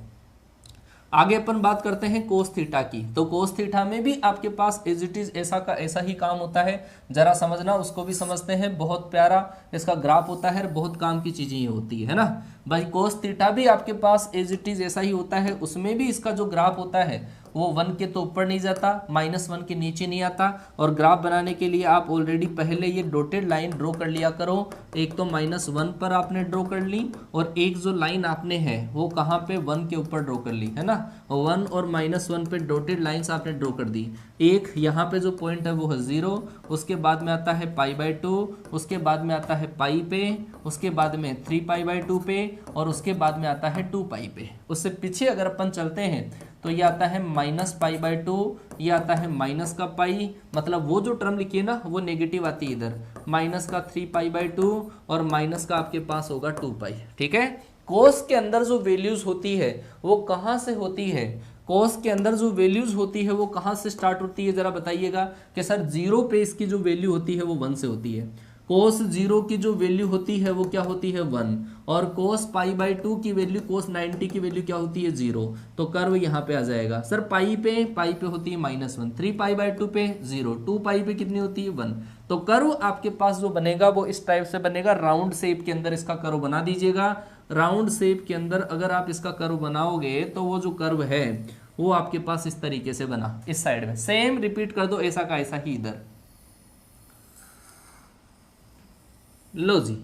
आगे अपन बात करते हैं कोस थीटा की। तो कोस थीटा में भी आपके पास एज इट इज ऐसा का ऐसा ही काम होता है। जरा समझना, उसको भी समझते हैं। बहुत प्यारा इसका ग्राफ होता है, बहुत काम की चीजें ये होती है ना भाई। कोस थीटा भी आपके पास एज इट इज ऐसा ही होता है। उसमें भी इसका जो ग्राफ होता है वो 1 के तो ऊपर नहीं जाता, -1 के नीचे नहीं आता। और ग्राफ बनाने के लिए आप ऑलरेडी पहले ये डॉटेड लाइन ड्रॉ कर लिया करो। एक तो -1 पर आपने ड्रॉ कर ली, और एक जो लाइन आपने है वो कहाँ पे, 1 के ऊपर ड्रॉ कर ली, है ना। 1 और -1 पे डॉटेड लाइंस आपने ड्रॉ कर दी। एक यहाँ पे जो पॉइंट है वो है 0, उसके बाद में आता है π/2, उसके बाद में आता है पाई पे, उसके बाद में 3π/2 पे, और उसके बाद में आता है 2π पे। उससे पीछे अगर अपन चलते हैं तो ये आता है -π/2, ये आता है माइनस का पाई, मतलब वो जो टर्म लिखी है ना वो नेगेटिव आती है इधर, -3π/2 और माइनस का आपके पास होगा 2π। ठीक है, कोस के अंदर जो वैल्यूज होती है वो कहाँ से होती है, कोस के अंदर जो वैल्यूज होती है वो कहाँ से स्टार्ट होती है, जरा बताइएगा कि सर जीरो पे इसकी जो वैल्यू होती है वो 1 से होती है। कोस जीरो की जो वैल्यू होती है वो क्या होती है 1, और कोस पाई/2 की वैल्यू, कोस 90 की वैल्यू क्या होती है 0। तो कर्व यहाँ पे आ जाएगा सर पाई पे होती है -1, 3 पाई/2 पे 0, 2 पाई पे कितनी होती है 1। तो कर्व आपके पास जो बनेगा वो इस टाइप से बनेगा, राउंड शेप के अंदर इसका कर्व बना दीजिएगा। राउंड शेप के अंदर अगर आप इसका कर्व बनाओगे तो वो जो कर्व है वो आपके पास इस तरीके से बना, इस साइड में सेम रिपीट कर दो ऐसा का ऐसा ही इधर। लो जी,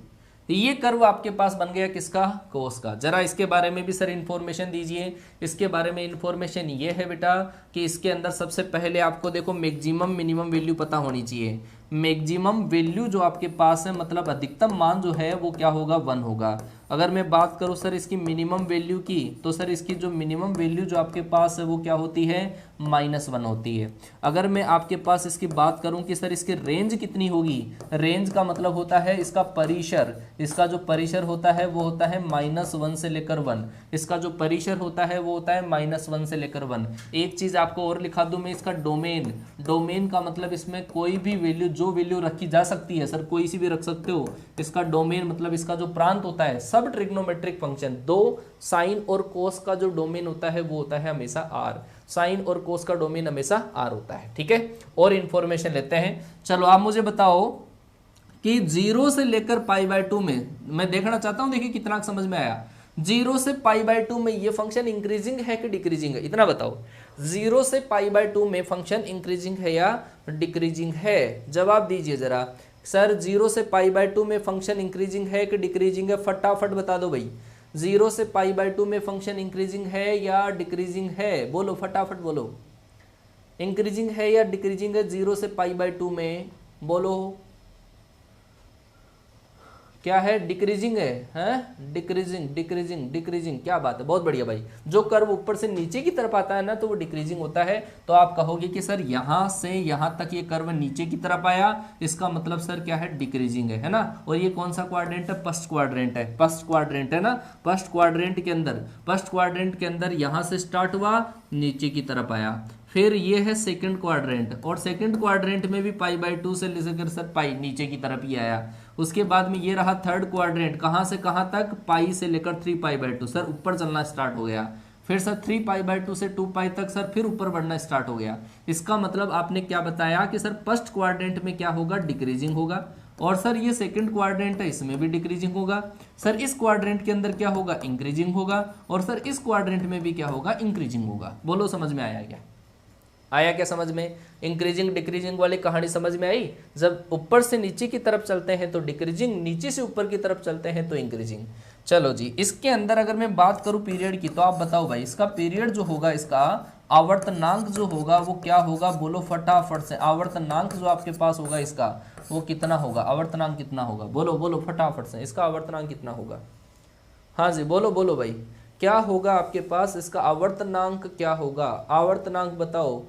ये कर्व आपके पास बन गया किसका, कोस का। जरा इसके बारे में भी सर इंफॉर्मेशन दीजिए। इसके बारे में इंफॉर्मेशन ये है बेटा कि इसके अंदर सबसे पहले आपको देखो मैक्सिमम मिनिमम वैल्यू पता होनी चाहिए। मैक्सिमम वैल्यू जो आपके पास है, मतलब अधिकतम मान जो है वो क्या होगा 1 होगा। अगर मैं बात करूं सर इसकी मिनिमम वैल्यू की, तो सर इसकी जो मिनिमम वैल्यू जो आपके पास है वो क्या होती है -1 होती है। अगर मैं आपके पास इसकी बात करूं कि सर इसकी रेंज कितनी होगी, रेंज का मतलब होता है इसका परिसर, इसका जो परिसर होता है वो होता है -1 से लेकर 1, इसका जो परिसर होता है वो होता है -1 से लेकर 1। एक चीज आपको और लिखा दूं मैं, इसका डोमेन, डोमेन का मतलब इसमें कोई भी वैल्यू, जो वैल्यू रखी जा सकती है सर कोई सी भी रख सकते हो। इसका डोमेन मतलब इसका जो प्रांत होता है, सब ट्रिग्नोमेट्रिक फंक्शन, दो साइन और कोस का जो डोमेन होता है वो होता है हमेशा r, साइन और कोस का डोमेन हमेशा r होता है। ठीक है, और इंफॉर्मेशन लेते हैं। चलो आप मुझे बताओ कि 0 से लेकर पाई/2 में, मैं देखना चाहता हूं देखिए कितना समझ में आया। 0 से पाई/2 में ये फंक्शन इंक्रीजिंग है कि डिक्रीजिंग है, इतना बताओ। 0 से पाई/2 में फंक्शन इंक्रीजिंग है या डिक्रीजिंग है, जवाब दीजिए जरा। सर 0 से पाई/2 में फंक्शन इंक्रीजिंग है कि डिक्रीजिंग है, फटाफट बता दो भाई। 0 से पाई/2 में फंक्शन इंक्रीजिंग है या डिक्रीजिंग है, बोलो फटाफट बोलो। इंक्रीजिंग है या डिक्रीजिंग है 0 से पाई/2 में, बोलो क्या है, डिक्रीजिंग है, हैं डिक्रीजिंग डिक्रीजिंग डिक्रीजिंग, क्या बात है, बहुत बढ़िया भाई। जो कर्व ऊपर से नीचे की तरफ आता है ना तो वो डिक्रीजिंग होता है। तो आप कहोगे कि सर यहां से यहां तक ये कर्व नीचे की तरफ आया, इसका मतलब सर क्या है, डिक्रीजिंग है ना। और ये कौन सा क्वाड्रेंट है, फर्स्ट क्वाड्रेंट है, फर्स्ट क्वाड्रेंट है ना। फर्स्ट क्वाड्रेंट के अंदर, फर्स्ट क्वाड्रेंट के अंदर यहां से स्टार्ट हुआ, नीचे की तरफ आया। फिर ये है सेकंड क्वाड्रेंट, और सेकंड क्वाड्रेंट में भी पाई/2 से लेकर सर पाई नीचे की तरफ ही आया। उसके बाद में ये रहा थर्ड क्वाड्रेंट, कहां से कहां तक, पाई से लेकर 3 पाई/2 सर ऊपर चलना स्टार्ट हो गया। फिर सर 3 पाई/2 से 2 पाई तक सर फिर ऊपर बढ़ना स्टार्ट हो गया। इसका मतलब आपने क्या बताया कि सर फर्स्ट क्वाड्रेंट में क्या होगा, डिक्रीजिंग होगा। और सर ये सेकंड क्वाड्रेंट है, इसमें भी डिक्रीजिंग होगा। सर इस क्वाड्रेंट के अंदर क्या होगा, इंक्रीजिंग होगा। और सर इस क्वाड्रेंट में भी क्या होगा, इंक्रीजिंग होगा। बोलो समझ में आया क्या, आया क्या समझ में। इंक्रीजिंग डिक्रीजिंग वाली कहानी समझ में आई। जब ऊपर से नीचे की तरफ चलते हैं तो डिक्रीजिंग, नीचे से ऊपर की तरफ चलते हैं तो इंक्रीजिंग। चलो जी, इसके अंदर अगर मैं बात करूं पीरियड की, तो आप बताओ भाई इसका पीरियड जो होगा, इसका आवर्तनांक जो होगा वो क्या होगा, बोलो फटाफट से। आवर्तनांक जो आपके पास होगा इसका वो कितना होगा, आवर्तनांक कितना होगा, बोलो बोलो फटाफट से। इसका आवर्तनांक कितना होगा, हाँ जी बोलो बोलो भाई, क्या होगा आपके पास इसका आवर्तनांक, क्या होगा आवर्तनांक बताओ।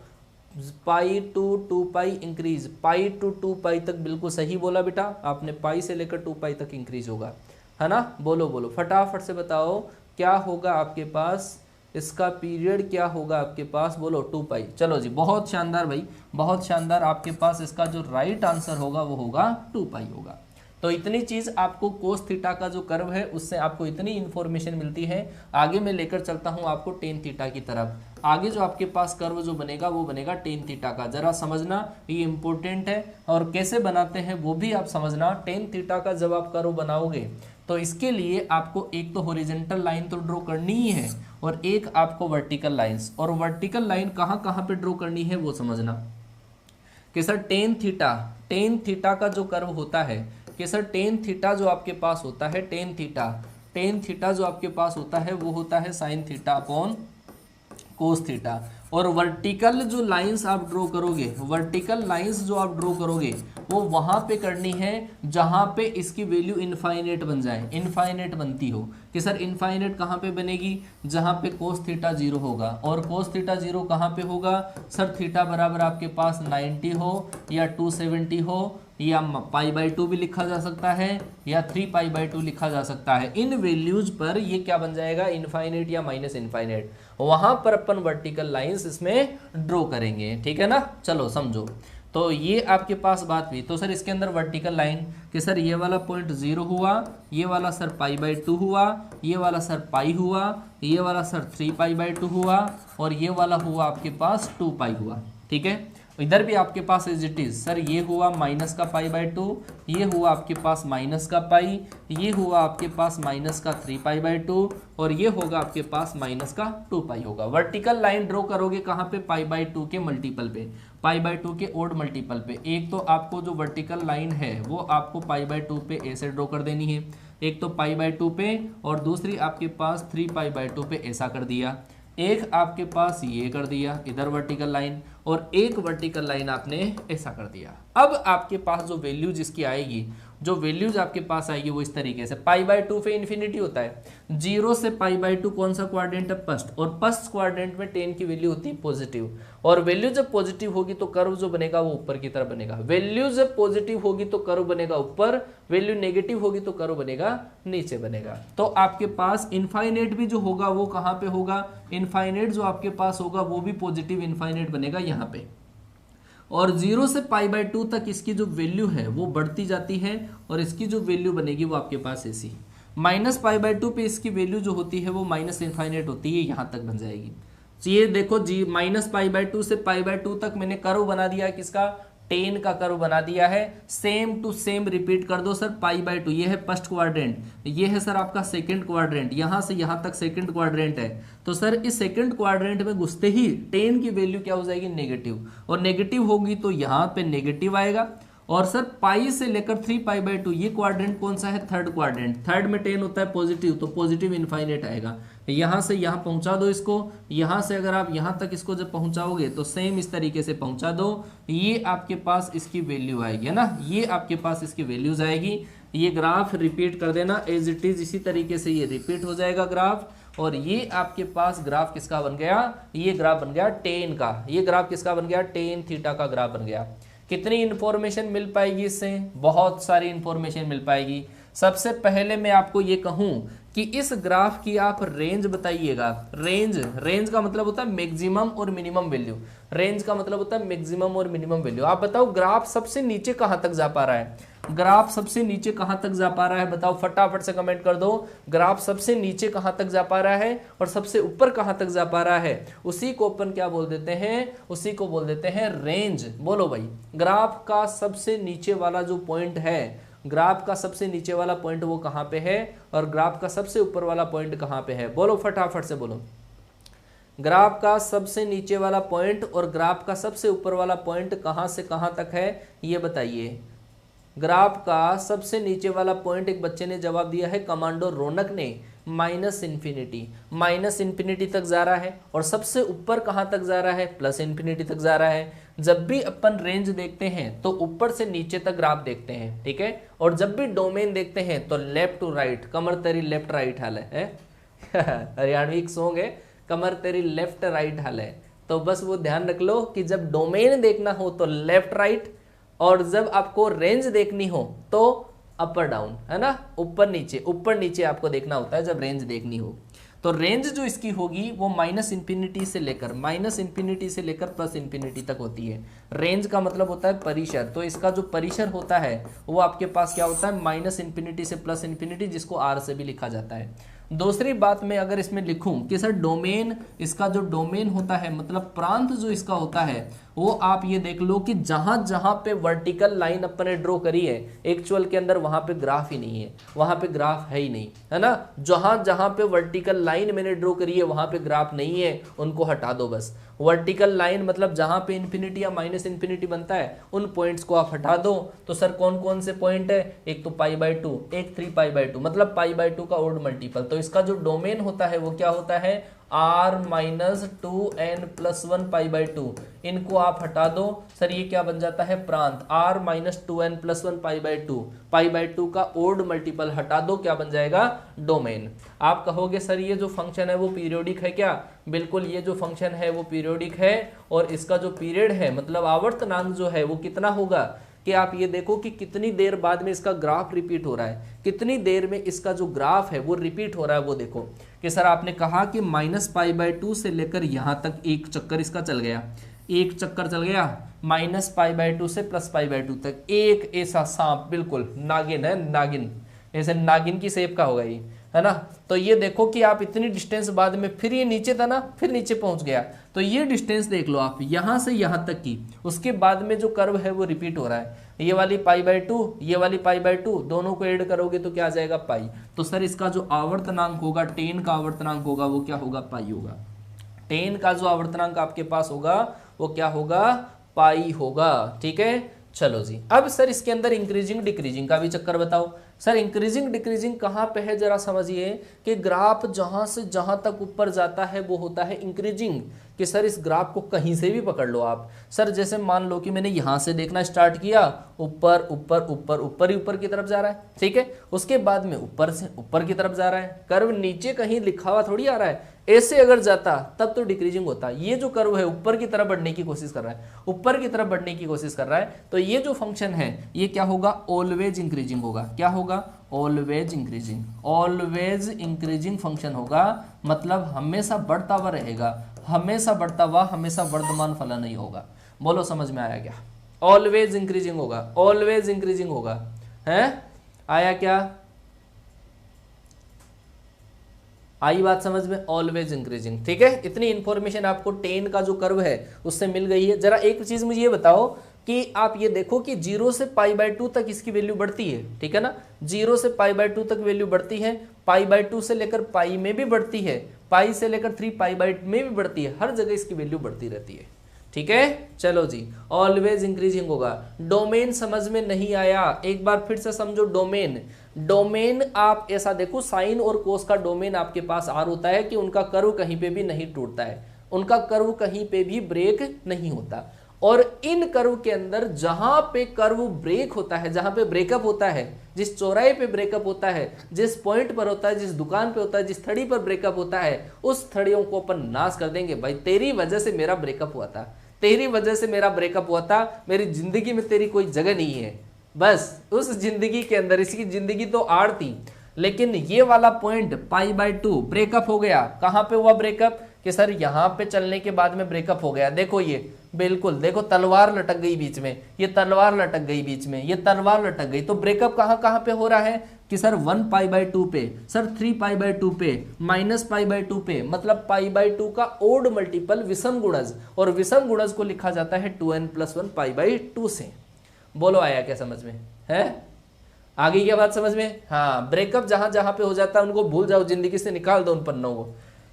Pi to 2 pi increase, pi to 2 pi तक, बिल्कुल सही बोला बेटा आपने, पाई से लेकर 2 पाई तक इंक्रीज होगा, है ना। बोलो बोलो फटाफट से बताओ क्या होगा आपके पास, इसका पीरियड क्या होगा आपके पास, बोलो 2 पाई। चलो जी, बहुत शानदार भाई, बहुत शानदार। आपके पास इसका जो राइट आंसर होगा वो होगा 2 पाई होगा। तो इतनी चीज आपको कोस थीटा का जो कर्व है उससे आपको इतनी इंफॉर्मेशन मिलती है। आगे मैं लेकर चलता हूं आपको टेन थीटा की तरफ। आगे जो आपके पास कर्व जो बनेगा वो बनेगा टेन थीटा का, जरा समझना ये इंपॉर्टेंट है। और कैसे बनाते हैं वो भी आप समझना। टेन थीटा का जब आप कर्व बनाओगे तो इसके लिए आपको एक तो हॉरिजॉन्टल लाइन तो ड्रॉ करनी ही है, और एक आपको वर्टिकल लाइंस। और वर्टिकल लाइन कहाँ कहाँ पे ड्रॉ करनी है वो समझना कि सर टेन थीटा का जो कर्व होता है, कि सर टेन थीटा जो आपके पास होता है, टेन थीटा जो आपके पास होता है वो होता है sine theta upon cos theta. और वर्टिकल जो लाइंस आप ड्रॉ करोगे, वर्टिकल लाइंस जो आप ड्रॉ करोगे वो वहां पे करनी है जहां पे इसकी वैल्यू इनफाइनेट बन जाए, इनफाइनेट बनती हो। कि सर इनफाइनेट कहां पे बनेगी, जहां पे कोस थीटा 0 होगा। और कोस थीटा 0 कहां पे होगा, सर थीटा बराबर आपके पास 90 हो या 270 हो, या π/2 भी लिखा जा सकता है या 3π/2 लिखा जा सकता है। इन वैल्यूज पर ये क्या बन जाएगा, इनफाइनाइट या माइनस इनफाइनाइट, वहां पर अपन वर्टिकल लाइंस इसमें ड्रॉ करेंगे, ठीक है ना। चलो समझो, तो ये आपके पास बात हुई। तो सर इसके अंदर वर्टिकल लाइन कि सर ये वाला पॉइंट 0 हुआ, ये वाला सर π/2 हुआ, ये वाला सर पाई हुआ, ये वाला सर 3π/2 हुआ और ये वाला हुआ आपके पास 2π हुआ, ठीक है। इधर भी आपके पास एज इट इज सर ये हुआ माइनस का π/2, ये हुआ आपके पास माइनस का पाई, ये हुआ आपके पास माइनस का 3π/2 और ये होगा आपके पास माइनस का 2π होगा। वर्टिकल लाइन ड्रॉ करोगे कहाँ पे, π/2 के मल्टीपल पे, π/2 के ओड मल्टीपल पे। एक तो आपको जो वर्टिकल लाइन है वो आपको π/2 पे ऐसे ड्रॉ कर देनी है, एक तो π/2 पे और दूसरी आपके पास 3π/2 पे ऐसा कर दिया, एक आपके पास ये कर दिया इधर वर्टिकल लाइन और एक वर्टिकल लाइन आपने ऐसा कर दिया। अब आपके पास जो वैल्यू जिसकी आएगी, जो वैल्यूज आपके पास आएगी वो इस तरीके से, π/2 पे इन्फिनिटी होता है, 0 से π/2 कौन सा क्वाड्रेंट है, फर्स्ट, और फर्स्ट क्वाड्रेंट में 10 की वैल्यू होती है पॉजिटिव, और वैल्यू जब पॉजिटिव होगी तो कर्व जो बनेगा वो ऊपर की तरफ बनेगा, वैल्यू जब पॉजिटिव होगी तो कर्व बनेगा ऊपर, वैल्यू नेगेटिव होगी तो कर्व बनेगा नीचे बनेगा। तो आपके पास इनफाइनाइट भी जो होगा वो कहाँ पे होगा, इनफाइनाइट जो आपके पास होगा वो भी पॉजिटिव इनफाइनाइट बनेगा यहाँ पे, और 0 से π/2 तक इसकी जो वैल्यू है वो बढ़ती जाती है और इसकी जो वैल्यू बनेगी वो आपके पास ऐसी, माइनस π/2 पे इसकी वैल्यू जो होती है वो माइनस इनफाइनाइट होती है, यहाँ तक बन जाएगी। तो ये देखो जी, माइनस π/2 से π/2 तक मैंने कर्व बना दिया है, किसका, 10 का कर्व बना दिया है। सेम टू सेम रिपीट कर दो सर, π/2 ये है फर्स्ट क्वाड्रेंट, ये है सर आपका सेकंड क्वाड्रेंट, यहां से यहां तक सेकंड क्वाड्रेंट है। तो सर इस सेकंड क्वाड्रेंट में घुसते ही 10 की वैल्यू क्या हो जाएगी, नेगेटिव, और नेगेटिव होगी तो यहां पे नेगेटिव आएगा। और सर पाई से लेकर 3π/2 ये क्वाड्रेंट कौन सा है, थर्ड क्वाड्रेंट, थर्ड में 10 होता है पॉजिटिव, तो पॉजिटिव इनफाइनाइट आएगा। यहां से यहां पहुंचा दो इसको, यहां से अगर आप यहां तक इसको जब पहुंचाओगे तो सेम इस तरीके से पहुंचा दो, ये आपके पास इसकी वैल्यू आएगी, है ना, ये आपके पास इसकी वैल्यूज आएगी। ये ग्राफ रिपीट कर देना एज इट इज, इसी तरीके से ये रिपीट हो जाएगा ग्राफ। और ये आपके पास ग्राफ किसका बन गया, ये ग्राफ बन गया tan का, ये ग्राफ किसका बन गया, tan थीटा का ग्राफ बन गया। कितनी इंफॉर्मेशन मिल पाएगी इससे, बहुत सारी इंफॉर्मेशन मिल पाएगी। सबसे पहले मैं आपको ये कहूं कि इस ग्राफ की आप रेंज बताइएगा। रेंज का मतलब होता है मैक्सिमम और मिनिमम वैल्यू, रेंज का मतलब होता है मैक्सिमम और मिनिमम वैल्यू। आप बताओ ग्राफ सबसे नीचे कहां तक जा पा रहा है, ग्राफ सबसे नीचे कहां तक जा पा रहा है, बताओ फटाफट से कमेंट कर दो। ग्राफ सबसे नीचे कहां तक जा पा रहा है और सबसे ऊपर कहां तक जा पा रहा है, उसी को अपन क्या बोल देते हैं, उसी को बोल देते हैं रेंज। बोलो भाई, ग्राफ का सबसे नीचे वाला जो पॉइंट है, ग्राफ का सबसे नीचे वाला पॉइंट वो कहां पे है और ग्राफ का सबसे ऊपर वाला पॉइंट कहां पे है, बोलो फटाफट से बोलो। ग्राफ का सबसे नीचे वाला पॉइंट और ग्राफ का सबसे ऊपर वाला पॉइंट कहां से कहां तक है, ये बताइए। ग्राफ का सबसे नीचे वाला पॉइंट एक बच्चे ने जवाब दिया है, कमांडो रौनक ने, माइनस इन्फिनिटी तक जा रहा है। और सबसे ऊपर कहां तक जा रहा है, प्लस इन्फिनिटी तक जा रहा है। जब भी अपन रेंज देखते हैं तो ऊपर से नीचे तक ग्राफ देखते हैं, ठीक है। और जब भी डोमेन देखते हैं तो लेफ्ट टू राइट, कमर तेरी लेफ्ट राइट हाल है हरियाणवी एक सॉन्ग है, कमर तेरी लेफ्ट राइट हाल है। तो बस वो ध्यान रख लो कि जब डोमेन देखना हो तो लेफ्ट राइट, और जब आपको रेंज देखनी हो तो अपर डाउन, है ना, ऊपर नीचे आपको देखना होता है जब रेंज देखनी हो। तो रेंज जो इसकी होगी वो माइनस इन्फिनिटी से लेकर प्लस इन्फिनिटी तक होती है। रेंज का मतलब होता है परिसर, तो इसका जो परिसर होता है वो आपके पास क्या होता है, माइनस इन्फिनिटी से प्लस इन्फिनिटी, जिसको आर से भी लिखा जाता है। दूसरी बात मैं अगर इसमें लिखूं कि सर डोमेन, इसका जो डोमेन होता है मतलब प्रांत जो इसका होता है, वो आप ये देख लो कि जहां जहां पे वर्टिकल लाइन अपन ने ड्रॉ करी है एक्चुअल के अंदर वहां पे ग्राफ ही नहीं है, वहां पे ग्राफ है ही नहीं, है ना। जहां जहां पे वर्टिकल लाइन मैंने ड्रॉ करी है वहां पे ग्राफ नहीं है, उनको हटा दो बस। वर्टिकल लाइन मतलब जहां पे इन्फिनिटी या माइनस इन्फिनिटी बनता है उन पॉइंट्स को आप हटा दो। तो सर कौन कौन से पॉइंट है, एक तो π/2, एक 3π/2, मतलब π/2 का ओड मल्टीपल। तो इसका जो डोमेन होता है वो क्या होता है, r-2n+1 π/2। इनको आप हटा दो, सर ये क्या बन जाता है, प्रांत, r-2n+1 π/2, π/2 का ओड मल्टीपल हटा दो, क्या बन जाएगा, डोमेन। आप कहोगे सर ये जो फंक्शन है वो पीरियोडिक है क्या, बिल्कुल ये जो फंक्शन है वो पीरियोडिक है, और इसका जो पीरियड है मतलब आवर्तनांक जो है वो कितना होगा, कि आप ये देखो कि कितनी देर बाद में इसका ग्राफ रिपीट हो रहा है, कितनी देर में इसका जो ग्राफ है वो रिपीट हो रहा है। वो देखो कि सर आपने कहा कि -π/2 से लेकर यहाँ तक एक चक्कर इसका चल गया, एक चक्कर चल गया, -π/2 से +π/2 तक एक ऐसा सांप, बिल्कुल नागिन है, नागिन, ऐसे नागिन की शेप का होगा ये, है ना। तो ये देखो कि आप इतनी डिस्टेंस बाद में फिर ये नीचे था ना, फिर नीचे पहुंच गया। तो ये डिस्टेंस देख लो आप यहां से यहां तक की, उसके बाद में जो कर्व है वो रिपीट हो रहा है। ये वाली π/2, ये वाली π/2, दोनों को ऐड करोगे तो क्या आ जाएगा पाई। तो सर इसका जो आवर्तनांक होगा, टेन का आवर्तनांक होगा, वो क्या होगा, पाई होगा। टेन का जो आवर्तनांक आपके पास होगा वो क्या होगा, पाई होगा। ठीक है, चलो जी। अब सर इसके अंदर इंक्रीजिंग डिक्रीजिंग का भी चक्कर बताओ। सर इंक्रीजिंग डिक्रीजिंग कहाँ पे है, जरा समझिए कि ग्राफ जहां से जहां तक ऊपर जाता है वो होता है इंक्रीजिंग। कि सर इस ग्राफ को कहीं से भी पकड़ लो आप। सर जैसे मान लो कि मैंने यहां से देखना स्टार्ट किया, ऊपर ऊपर ऊपर ऊपर ही ऊपर की तरफ जा रहा है, ठीक है। उसके बाद में ऊपर से ऊपर की तरफ जा रहा है, कर्व नीचे कहीं लिखा हुआ थोड़ी आ रहा है, ऐसे अगर जाता तब तो डिक्रीजिंग होता। ये जो कर्व है ऊपर की तरफ बढ़ने की कोशिश कर रहा है, ऊपर की तरफ बढ़ने की कोशिश कर रहा है, तो ये जो फंक्शन है ये क्या होगा, ऑलवेज इंक्रीजिंग होगा। क्या होगा, always increasing. Always increasing function होगा, मतलब हमेशा बढ़ता हुआ रहेगा, हमेशा बढ़ता हुआ, हमेशा वर्धमान फलन नहीं होगा। बोलो समझ में आया क्या, ऑलवेज इंक्रीजिंग होगा, ऑलवेज इंक्रीजिंग होगा, है आया क्या, आई बात समझ में, ऑलवेज इंक्रीजिंग। ठीक है, इतनी इंफॉर्मेशन आपको टेन का जो कर्व है उससे मिल गई है। जरा एक चीज मुझे ये बताओ कि आप ये देखो कि 0 से π/2 तक इसकी वैल्यू बढ़ती है, ठीक है ना। 0 से π/2 तक वैल्यू बढ़ती है, π/2 से लेकर पाई में भी बढ़ती है, पाई से लेकर 3π में भी बढ़ती है, हर जगह इसकी वैल्यू बढ़ती रहती है। ठीक है, चलो जी, ऑलवेज इंक्रीजिंग होगा। डोमेन समझ में नहीं आया, एक बार फिर से समझो। डोमेन, डोमेन आप ऐसा देखो, साइन और कोस का डोमेन आपके पास आर होता है कि उनका कर्व कहीं पे भी नहीं टूटता है, उनका कर्व कहीं पे भी ब्रेक नहीं होता। और इन कर्व के अंदर जहां पे कर्व ब्रेक होता है, जहां पे ब्रेकअप होता है, जिस चौराहे पे ब्रेकअप होता है, जिस पॉइंट पर होता है, जिस दुकान पे होता है, जिस थड़ी पर ब्रेकअप होता है, उस थड़ियों को अपन नाश कर देंगे। भाई तेरी वजह से मेरा ब्रेकअप हुआ था, तेरी वजह से मेरा ब्रेकअप हुआ था, मेरी जिंदगी में तेरी कोई जगह नहीं है। बस उस जिंदगी के अंदर, इसकी जिंदगी तो आड़ थी, लेकिन ये वाला पॉइंट π/2 ब्रेकअप हो गया। कहां पे हुआ ब्रेकअप, कि सर यहां पे चलने के बाद में ब्रेकअप हो गया। देखो ये बिल्कुल, देखो तलवार लटक गई बीच में, ये तलवार लटक गई बीच में, ये तलवार लटक गई। तो ब्रेकअप कहां कहां पे हो रहा है, कि सर 1π/2 पे, सर 3π/2 पे, -π/2 पे, मतलब π/2 का ओड मल्टीपल विषम गुणज, और विषम गुणज को लिखा जाता है 2n + 1 π/2 से। बोलो आया क्या समझ में, है आगे क्या बात समझ में। हाँ, ब्रेकअप जहां जहां पे हो जाता है उनको भूल जाओ, जिंदगी से निकाल दो उन पन्नों को।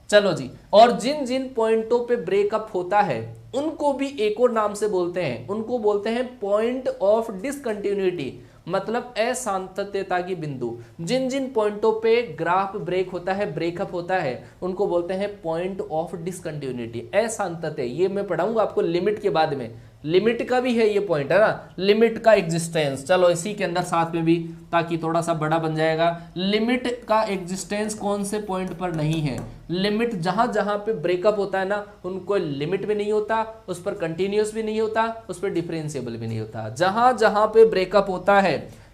चलो जी, और जिन जिन पॉइंटों पे ब्रेकअप होता है उनको भी एक और नाम से बोलते हैं, उनको बोलते हैं पॉइंट ऑफ डिसकंटिन्यूटी, मतलब असांतत्यता की बिंदु। जिन जिन पॉइंटों पे ग्राफ ब्रेक होता है, ब्रेकअप होता है, उनको बोलते हैं पॉइंट ऑफ डिसकंटिन्यूटी, असांतत्य। ये मैं पढ़ाऊंगा आपको लिमिट के बाद में, लिमिट का भी है ये पॉइंट, है ना, लिमिट का एग्जिस्टेंस। चलो इसी के अंदर साथ में भी, ताकि थोड़ा सा बड़ा बन जाएगा। लिमिट का एग्जिस्टेंस कौन से पॉइंट पर नहीं है, लिमिट जहां जहां पे ब्रेकअप होता है ना, उनको लिमिट भी नहीं होता, उस पर कंटिन्यूस भी नहीं होता, उस पर डिफरेंशिएबल भी नहीं होता। जहां जहां पे ब्रेकअप होता है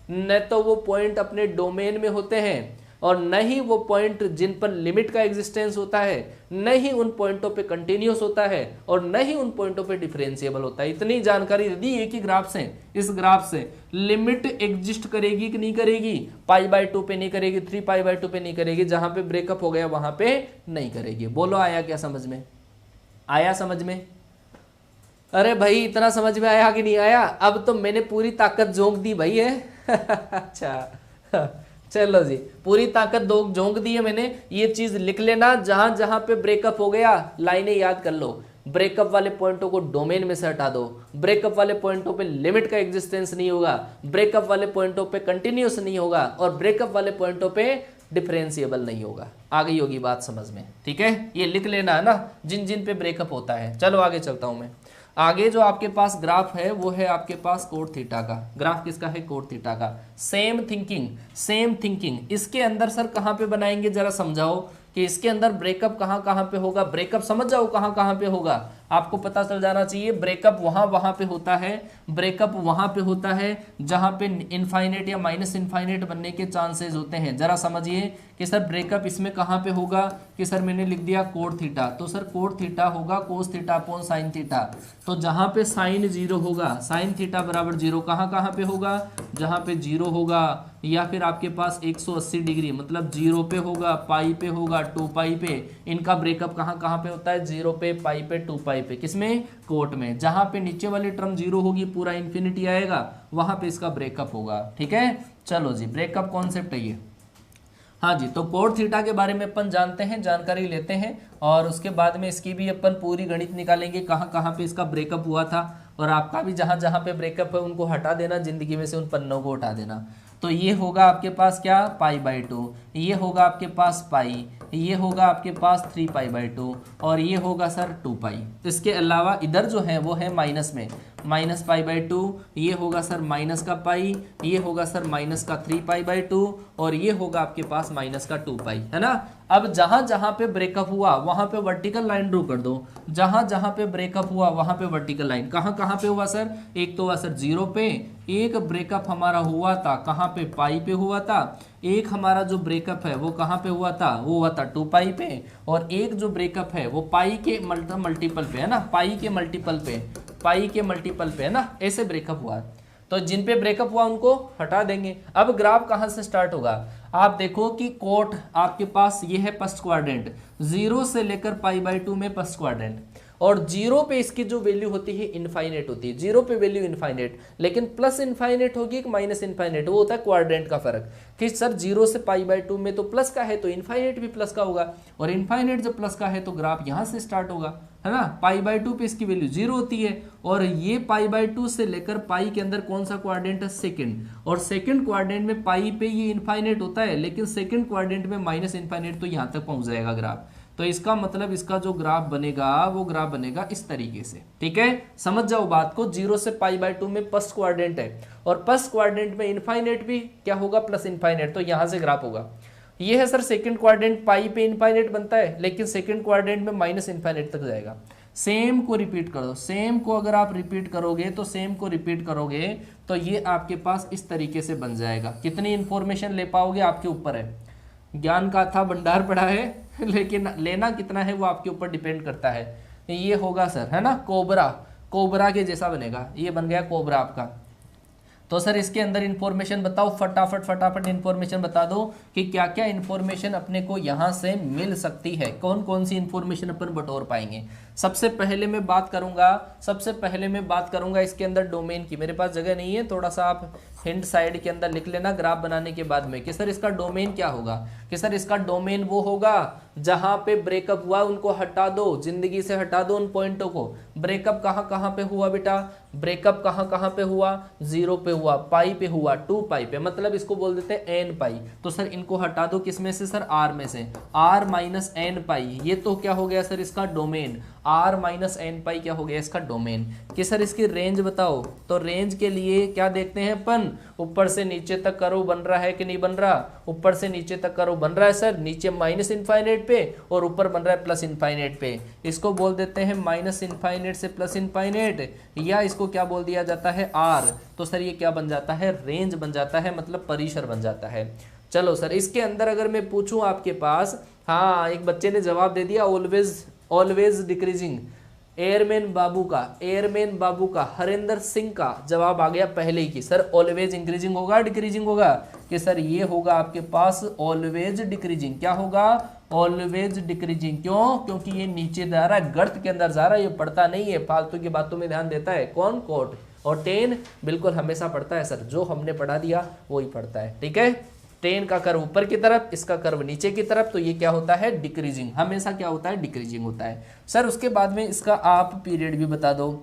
न तो वो पॉइंट अपने डोमेन में होते हैं, और न ही वो पॉइंट जिन पर लिमिट का एग्जिस्टेंस होता है, न ही उन पॉइंटों पे कंटिन्यूस होता है, और न ही उन पॉइंटों पे डिफरेंशिएबल होता है। इतनी जानकारी दी एक ही ग्राफ से। इस ग्राफ से लिमिट एग्जिस्ट करेगी कि नहीं करेगी, π/2 पे नहीं करेगी, 3π/2 पे नहीं करेगी, जहां पे ब्रेकअप हो गया वहां पे नहीं करेगी। बोलो आया क्या समझ में, आया समझ में। अरे भाई इतना समझ में आया कि नहीं आया, अब तो मैंने पूरी ताकत झोंक दी भाई है। अच्छा चलो जी, पूरी ताकत झोंक दी है मैंने। ये चीज लिख लेना, जहां जहां पे ब्रेकअप हो गया लाइनें याद कर लो। ब्रेकअप वाले पॉइंटों को डोमेन में से हटा दो, ब्रेकअप वाले पॉइंटों पे लिमिट का एग्जिस्टेंस नहीं होगा, ब्रेकअप वाले पॉइंटों पे कंटिन्यूस नहीं होगा, और ब्रेकअप वाले पॉइंटों पे डिफरेंशिएबल नहीं होगा। आ गई होगी बात समझ में, ठीक है, ये लिख लेना है ना, जिन जिन पे ब्रेकअप होता है। चलो आगे चलता हूं मैं। आगे जो आपके पास ग्राफ है वो है आपके पास कोट थीटा का। ग्राफ किसका है, कोट थीटा का। Same thinking, same thinking. इसके अंदर सर कहां पे बनाएंगे, जरा समझाओ कि इसके अंदर ब्रेकअप कहां कहां पे होगा। ब्रेकअप समझ जाओ कहां कहां पे होगा। आपको पता चल जाना चाहिए ब्रेकअप वहां पे होता है, ब्रेकअप वहां पे होता है जहां पे इनफाइनेट या माइनस इनफाइनेट बनने के चांसेस होते हैं। जरा समझिए कि सर ब्रेकअप इसमें कहां पे होगा, कि सर मैंने लिख दिया कोट थीटा, तो सर कोट थीटा होगा cos theta upon sine theta. तो जहां पे साइन 0 होगा, साइन थीटा बराबर 0 कहां पे होगा, जहां पे 0 होगा, या फिर आपके पास 180 डिग्री मतलब 0 पे होगा, पाई पे होगा, 2 पाई पे। इनका ब्रेकअप कहां पे होता है, 0 पे, पाई पे, 2 पाई पे, किसमें, कोट में। जहां पे नीचे वाली टर्म 0 होगी पूरा इन्फिनिटी आएगा, वहां पे इसका ब्रेकअप होगा। ठीक है, चलो जी, ब्रेकअप कॉन्सेप्ट है ये। हाँ जी, तो कोट थीटा के बारे में अपन जानते हैं, जानकारी लेते हैं, और उसके बाद में इसकी भी अपन पूरी गणित निकालेंगे कहाँ पे इसका ब्रेकअप हुआ था, और आपका भी जहाँ जहाँ पे ब्रेकअप है उनको हटा देना, जिंदगी में से उन पन्नों को हटा देना। तो ये होगा आपके पास क्या, पाई/2, ये होगा आपके पास पाई, ये होगा आपके पास 3 पाई/2, और ये होगा सर 2 पाई। इसके अलावा इधर जो है वो है माइनस में, माइनस पाई/2, ये होगा सर माइनस का पाई, ये होगा सर माइनस का 3 पाई/2, और ये होगा आपके पास माइनस का 2 पाई, है ना। अब जहां जहां पे ब्रेकअप हुआ वहां पे वर्टिकल लाइन ड्रू कर दो, जहां जहां पे ब्रेकअप हुआ वहां पे वर्टिकल लाइन कहां पे हुआ सर, एक तो हुआ सर 0 पे, एक ब्रेकअप हमारा हुआ था कहां पे, पाई पे हुआ था, एक हमारा जो ब्रेकअप है वो कहां पे हुआ था, वो हुआ था 2 पाई पे, और एक जो ब्रेकअप है वो पाई के मल्टीपल पे, है ना, पाई के मल्टीपल पे, पाई के मल्टीपल पे, है ना, ऐसे ब्रेकअप हुआ। तो जिन पे ब्रेकअप हुआ उनको हटा देंगे। अब ग्राफ कहां से स्टार्ट होगा, आप देखो कि कोट आपके पास ये है फर्स्ट क्वाड्रेंट, 0 से लेकर पाई/2 में फर्स्ट क्वाड्रेंट, और 0 पे इसकी जो वैल्यू होती है इनफाइनेट होती है, 0 पे वैल्यू इनफाइनेट, लेकिन प्लस इनफाइनेट होगी कि माइनस इनफाइनेट, वो होता है क्वाड्रेंट का फर्क, कि सर 0 से पाई/2 में तो प्लस का है तो इनफाइनेट भी प्लस का होगा, और इनफाइनेट जब प्लस का है तो ग्राफ यहां से स्टार्ट होगा, है ना। पाई/2 पे इसकी वैल्यू 0 होती है, और ये पाई/2 से लेकर पाई के अंदर कौन सा क्वाड्रेंट है, सेकंड, और सेकंड क्वाड्रेंट में पाई पे ये इनफाइनेट होता है, लेकिन सेकंड क्वाड्रेंट में माइनस इनफाइनेट, तो यहां तक पहुंच जाएगा ग्राफ। तो इसका मतलब इसका जो ग्राफ बनेगा वो ग्राफ बनेगा इस तरीके से। ठीक है, समझ जाओ बात को, 0 से पाई/2 में फर्स्ट क्वाड्रेंट है, और फर्स्ट क्वाड्रेंट में इनफाइनेट भी क्या होगा, प्लस इनफाइनेट, तो यहां से ग्राफ होगा। ये है सर सेकंड क्वाड्रेंट, पाई पे इनफाइनेट बनता है, लेकिन सेकंड क्वाड्रेंट में माइनस इनफाइनेट तक जाएगा। सेम को रिपीट करो, सेम को अगर आप रिपीट करोगे तो सेम को रिपीट करोगे तो ये आपके पास इस तरीके से बन जाएगा। कितनी इंफॉर्मेशन ले पाओगे आपके ऊपर है, ज्ञान का था भंडार पड़ा है, लेकिन लेना कितना है वो आपके ऊपर डिपेंड करता है। ये होगा सर, है ना, कोबरा, कोबरा के जैसा बनेगा, ये बन गया कोबरा आपका। तो सर इसके अंदर इंफॉर्मेशन बताओ, फटाफट इंफॉर्मेशन बता दो कि क्या क्या इंफॉर्मेशन अपने को यहां से मिल सकती है, कौन कौन सी इंफॉर्मेशन अपन बटोर पाएंगे। सबसे पहले मैं बात करूंगा इसके अंदर डोमेन की। मेरे पास जगह नहीं है, थोड़ा सा आप हिंट साइड के अंदर लिख लेना ग्राफ बनाने के बाद में कि सर इसका डोमेन क्या होगा, कि सर इसका डोमेन वो होगा जहां पे ब्रेकअप हुआ उनको हटा दो, जिंदगी से हटा दो उन पॉइंटों को। ब्रेकअप कहां पे हुआ बेटा, ब्रेकअप कहां पे हुआ, 0 पे हुआ, पाई पे हुआ, 2 पाई पे, मतलब इसको बोल देते हैं n पाई। तो सर इनको हटा दो किसमें से सर, r में से, r माइनस n पाई, ये तो क्या हो गया सर इसका डोमेन, r माइनस n पाई क्या हो गया इसका डोमेन। कि सर इसकी रेंज बताओ, तो रेंज के लिए क्या देखते हैं अपन, ऊपर से नीचे तक कर्व बन रहा है कि नहीं बन रहा, ऊपर से नीचे तक कर्व बन रहा है सर, नीचे माइनस इनफाइनेट पे और ऊपर बन रहा है प्लस इनफाइनेट पे, इसको बोल देते हैं माइनस इनफाइनेट से प्लस इनफाइनेट, या इसको क्या बोल दिया जाता है, r। तो सर ये क्या बन जाता है, रेंज बन जाता है, मतलब परिसर बन जाता है। चलो सर इसके अंदर अगर मैं पूछूं आपके पास, हाँ एक बच्चे ने जवाब दे दिया, ऑलवेज डिक्रीजिंग, एयरमैन बाबू का हरेंद्र सिंह का जवाब आ गया पहले ही कि सर ऑलवेज इंक्रीजिंग होगा डिक्रीजिंग होगा, कि सर ये होगा आपके पास ऑलवेज डिक्रीजिंग। क्या होगा, ऑलवेज डिक्रीजिंग। क्यों, क्योंकि ये नीचे जा रहा है, गर्त के अंदर जा रहा है, ये पढ़ता नहीं है, फालतू की बातों में ध्यान देता है। कौन, कोट, और 10 बिल्कुल हमेशा पढ़ता है सर, जो हमने पढ़ा दिया वो ही पढ़ता है। ठीक है, 10 का कर्व ऊपर की तरफ, इसका कर्व नीचे की तरफ, तो ये क्या होता है, डिक्रीजिंग, हमेशा क्या होता है, डिक्रीजिंग होता है। सर उसके बाद में इसका आप पीरियड भी बता दो,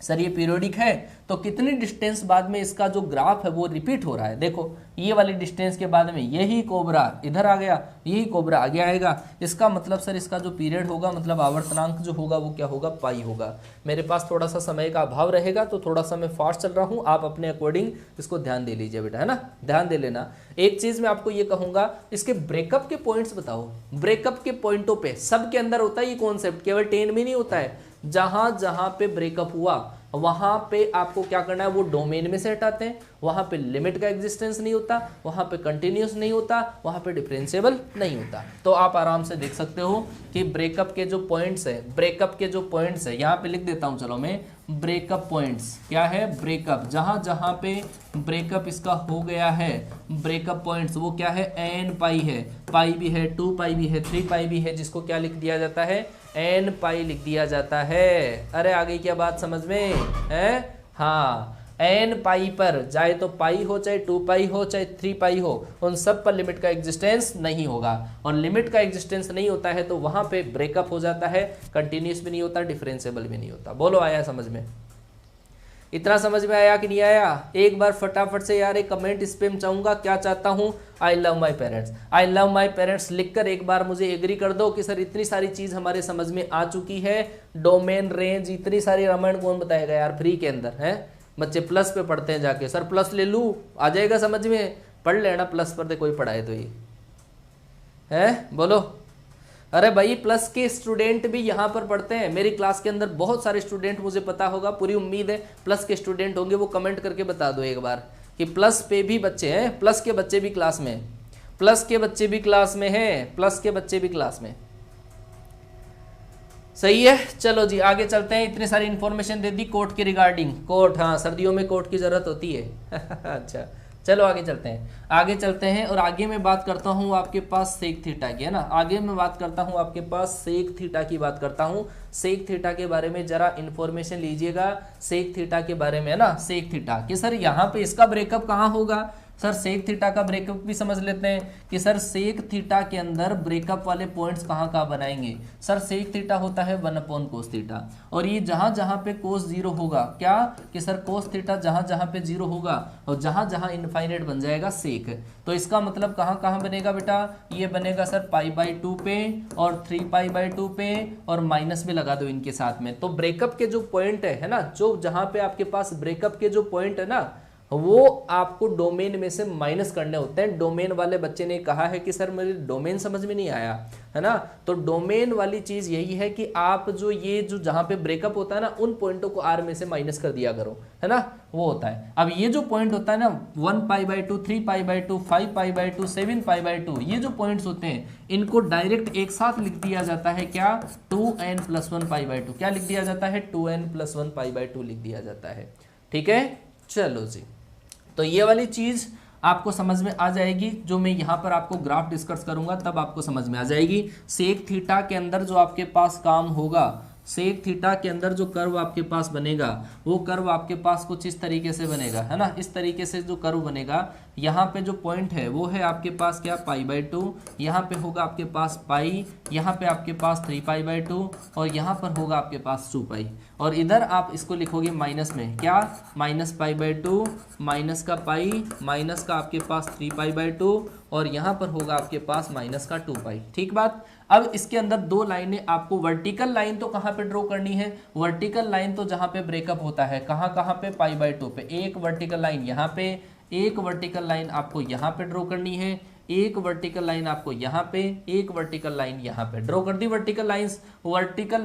सर ये पीरियोडिक है तो कितनी डिस्टेंस बाद में इसका जो ग्राफ है वो रिपीट हो रहा है। देखो ये वाली डिस्टेंस के बाद में यही कोबरा इधर आ गया, यही कोबरा आगे आएगा, इसका मतलब सर इसका जो पीरियड होगा, मतलब आवर्तनांक जो होगा वो क्या होगा, पाई होगा। मेरे पास थोड़ा सा समय का अभाव रहेगा तो थोड़ा सा मैं फास्ट चल रहा हूँ, आप अपने अकॉर्डिंग इसको ध्यान दे लीजिए बेटा, है ना, ध्यान दे लेना। एक चीज मैं आपको ये कहूंगा, इसके ब्रेकअप के पॉइंट्स बताओ। ब्रेकअप के पॉइंटों पे सबके अंदर होता है ये कॉन्सेप्ट, केवल 10 में नहीं होता है, जहां जहां पे ब्रेकअप हुआ वहां पे आपको क्या करना है, वो डोमेन में से हटाते हैं, वहां पे लिमिट का एग्जिस्टेंस नहीं होता, वहां पे कंटिन्यूस नहीं होता, वहां पे डिफरेंशिएबल नहीं होता। तो आप आराम से देख सकते हो कि ब्रेकअप के जो पॉइंट्स है, ब्रेकअप के जो पॉइंट्स है, यहाँ पे लिख देता हूं चलो मैं, ब्रेकअप पॉइंट्स क्या है, ब्रेकअप, जहां जहां पे ब्रेकअप इसका हो गया है, ब्रेकअप पॉइंट्स वो क्या है, एन पाई है, पाई भी है, 2 पाई भी है, 3 पाई भी है, जिसको क्या लिख दिया जाता है, एन पाई लिख दिया जाता है। अरे आ गई क्या बात समझ में है? हाँ, एन पाई पर चाहे तो पाई हो, चाहे 2 पाई हो, चाहे 3 पाई हो, उन सब पर लिमिट का एग्जिस्टेंस नहीं होगा, और लिमिट का एग्जिस्टेंस नहीं होता है तो वहां पे ब्रेकअप हो जाता है, कंटिन्यूस भी नहीं होता, डिफरेंशिएबल भी नहीं होता। बोलो आया समझ में? इतना समझ में आया कि नहीं आया? एक बार फटाफट से यार एक कमेंट इस पे मैं चाहूंगा, क्या चाहता हूँ, I love my parents, I love my parents लिखकर एक बार मुझे एग्री कर दो कि सर इतनी सारी चीज हमारे समझ में आ चुकी है, डोमेन, रेंज, इतनी सारी रामायण कौन बताएगा यार फ्री के अंदर है? बच्चे प्लस पे पढ़ते हैं जाके, सर प्लस ले लूँ, आ जाएगा समझ में, पढ़ लेना प्लस पर, कोई पढ़ाए तो ये है, बोलो। अरे भाई प्लस के स्टूडेंट भी यहाँ पर पढ़ते हैं, मेरी क्लास के अंदर बहुत सारे स्टूडेंट, मुझे पता होगा, पूरी उम्मीद है प्लस के स्टूडेंट होंगे, वो कमेंट करके बता दो एक बार कि प्लस पे भी बच्चे हैं, प्लस के बच्चे भी क्लास में, प्लस के बच्चे भी क्लास में हैं, प्लस के बच्चे भी क्लास में। सही है, चलो जी आगे चलते हैं। इतनी सारी इंफॉर्मेशन दे दी कोर्ट के रिगार्डिंग, कोर्ट, हाँ सर्दियों में कोर्ट की जरूरत होती है अच्छा चलो आगे चलते हैं, आगे चलते हैं, और आगे मैं बात करता हूँ आपके पास सेक थीटा की, है ना, आगे मैं बात करता हूँ आपके पास सेक थीटा की बात करता हूँ। सेक थीटा के बारे में जरा इंफॉर्मेशन लीजिएगा, सेक थीटा के बारे में, है ना, सेक थीटा कि सर यहाँ पे इसका ब्रेकअप कहाँ होगा, सर सेक थीटा का ब्रेकअप भी समझ लेते हैं कि सर सेक थीटा के अंदर ब्रेकअप वाले पॉइंट्स कहाँ कहाँ बनाएंगे। सर सेक थीटा होता है 1 कोस थीटा, और ये जहां जहां पे कोस 0 होगा, क्या कि सर कोस थीटा जहां जहां पे 0 होगा और जहां जहां इनफाइनाइट बन जाएगा सेक, तो इसका मतलब कहाँ कहाँ बनेगा बेटा, ये बनेगा सर π/2 पे और 3π/2 पे, और माइनस में लगा दो इनके साथ में। तो ब्रेकअप के जो पॉइंट है ना, जो जहां पे आपके पास ब्रेकअप के जो पॉइंट है ना, वो आपको डोमेन में से माइनस करने होते हैं। डोमेन वाले बच्चे ने कहा है कि सर मेरे डोमेन समझ में नहीं आया, है ना, तो डोमेन वाली चीज यही है कि आप जो ये जो जहां पे ब्रेकअप होता है ना, उन पॉइंटों को आर में से माइनस कर दिया करो, है ना, वो होता है। अब ये जो पॉइंट होता है ना 1π/2, 3π/2, 5π/2, 7π/2, ये जो पॉइंट्स होते हैं इनको डायरेक्ट एक साथ लिख दिया जाता है, क्या, 2n+1π/2, क्या लिख दिया जाता है, 2n+1π/2 लिख दिया जाता है। ठीक है, चलो जी, तो ये वाली चीज आपको समझ में आ जाएगी, जो मैं यहाँ पर आपको ग्राफ डिस्कस करूंगा तब आपको समझ में आ जाएगी। सेक थीटा के अंदर जो आपके पास काम होगा, सेक थीटा के अंदर जो कर्व आपके पास बनेगा, वो कर्व आपके पास कुछ इस तरीके से बनेगा, है ना, इस तरीके से जो कर्व बनेगा, यहाँ पे जो पॉइंट है वो है आपके पास क्या, π/2, यहाँ पे होगा आपके पास पाई, यहाँ पे आपके पास 3π/2, और यहाँ पर होगा आपके पास 2π, और इधर आप इसको लिखोगे माइनस में, क्या, -π/2 माइनस का पाई माइनस का आपके पास 3π/2, और यहाँ पर होगा आपके पास माइनस का 2π। ठीक बात। अब इसके अंदर दो लाइनें आपको, वर्टिकल लाइन तो कहाँ पे ड्रॉ करनी है, वर्टिकल लाइन तो जहाँ पे ब्रेकअप होता है, कहाँ कहाँ पे, π/2 पे, एक वर्टिकल लाइन यहाँ पे, एक वर्टिकल लाइन आपको यहाँ पे ड्रॉ करनी है, एक वर्टिकल लाइन आपको यहाँ पे, एक वर्टिकल लाइन यहाँ पे ड्रॉ कर दी। वर्टिकल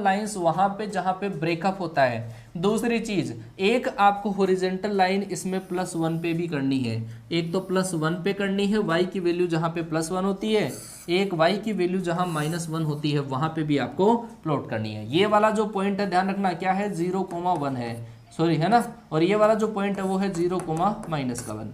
लाइंस वहां पे जहां पे ब्रेकअप होता है। दूसरी चीज, एक आपको हॉरिजॉन्टल लाइन इसमें +1 पे भी करनी है, एक तो +1 पे करनी है, y की वैल्यू जहां पे +1 होती है, एक y की वैल्यू जहां -1 होती है वहां पे भी आपको प्लॉट करनी है। ये वाला जो पॉइंट है ध्यान रखना क्या है, 0,1 है, सॉरी, है ना, और ये वाला जो पॉइंट है वो है 0,-1।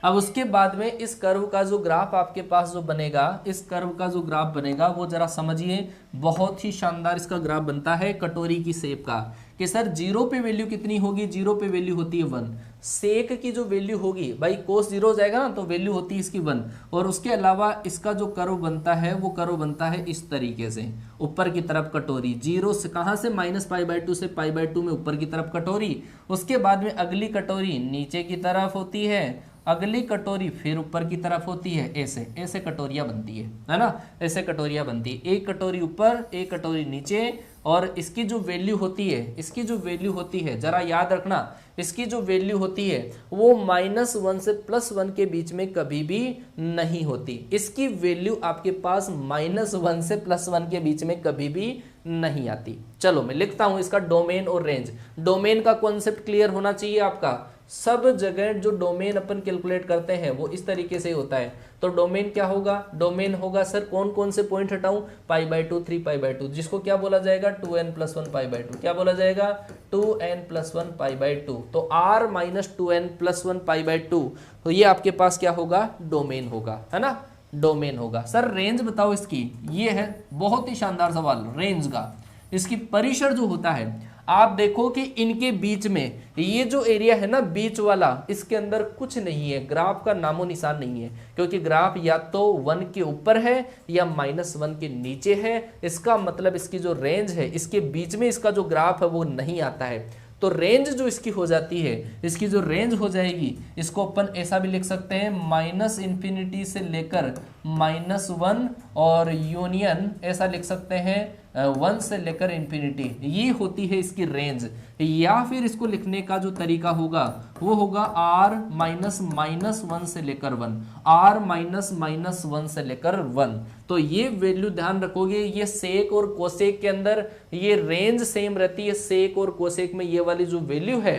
अब उसके बाद में इस कर्व का जो ग्राफ आपके पास जो बनेगा, इस कर्व का जो ग्राफ बनेगा वो जरा समझिए, बहुत ही शानदार इसका ग्राफ बनता है कटोरी की शेप का, कि सर 0 पे वैल्यू कितनी होगी, 0 पे वैल्यू होती है 1, सेक की जो वैल्यू होगी भाई कोस 0 हो जाएगा ना, तो वैल्यू होती है इसकी 1, और उसके अलावा इसका जो कर्व बनता है वो कर्व बनता है इस तरीके से, ऊपर की तरफ कटोरी, 0 से कहाँ से, -π/2 से π/2 में ऊपर की तरफ कटोरी, उसके बाद में अगली कटोरी नीचे की तरफ होती है, अगली कटोरी फिर ऊपर की तरफ होती है, ऐसे ऐसे कटोरियां बनती है ना, ऐसे कटोरियां बनती है, एक कटोरी ऊपर एक कटोरी नीचे। और इसकी जो वैल्यू होती है, इसकी जो वैल्यू होती है जरा याद रखना, इसकी जो वैल्यू होती है वो -1 से +1 के बीच में कभी भी नहीं होती। इसकी वैल्यू आपके पास -1 से +1 के बीच में कभी भी नहीं आती। चलो मैं लिखता हूं इसका डोमेन और रेंज। डोमेन का कॉन्सेप्ट क्लियर होना चाहिए आपका। सब जगह जो डोमेन अपन कैलकुलेट करते हैं वो इस तरीके से होता है। तो डोमेन क्या होगा? डोमेन होगा सर कौन कौन से पॉइंट हटाऊं? π/2, 3π/2, जिसको क्या बोला जाएगा? 2n+1 π/2। क्या बोला जाएगा? 2n+1 π/2। तो r - 2n+1 π/2, तो ये आपके पास क्या होगा? डोमेन होगा, है ना, डोमेन होगा। सर रेंज बताओ इसकी। ये है बहुत ही शानदार सवाल रेंज का। इसकी परिसर जो होता है, आप देखो कि इनके बीच में ये जो एरिया है ना बीच वाला, इसके अंदर कुछ नहीं है, ग्राफ का नामो निशान नहीं है, क्योंकि ग्राफ या तो 1 के ऊपर है या -1 के नीचे है। इसका मतलब इसकी जो रेंज है, इसके बीच में इसका जो ग्राफ है वो नहीं आता है। तो रेंज जो इसकी हो जाती है, इसकी जो रेंज हो जाएगी, इसको अपन ऐसा भी लिख सकते हैं -∞ से लेकर -1 और यूनियन ऐसा लिख सकते हैं 1 से लेकर इंफिनिटी। ये होती है इसकी रेंज। या फिर इसको लिखने का जो तरीका होगा वो होगा r -1 से लेकर 1, r -1 से लेकर 1। तो ये वैल्यू ध्यान रखोगे, ये सेक और कोसेक के अंदर ये रेंज सेम रहती है। सेक और कोसेक में ये वाली जो वैल्यू है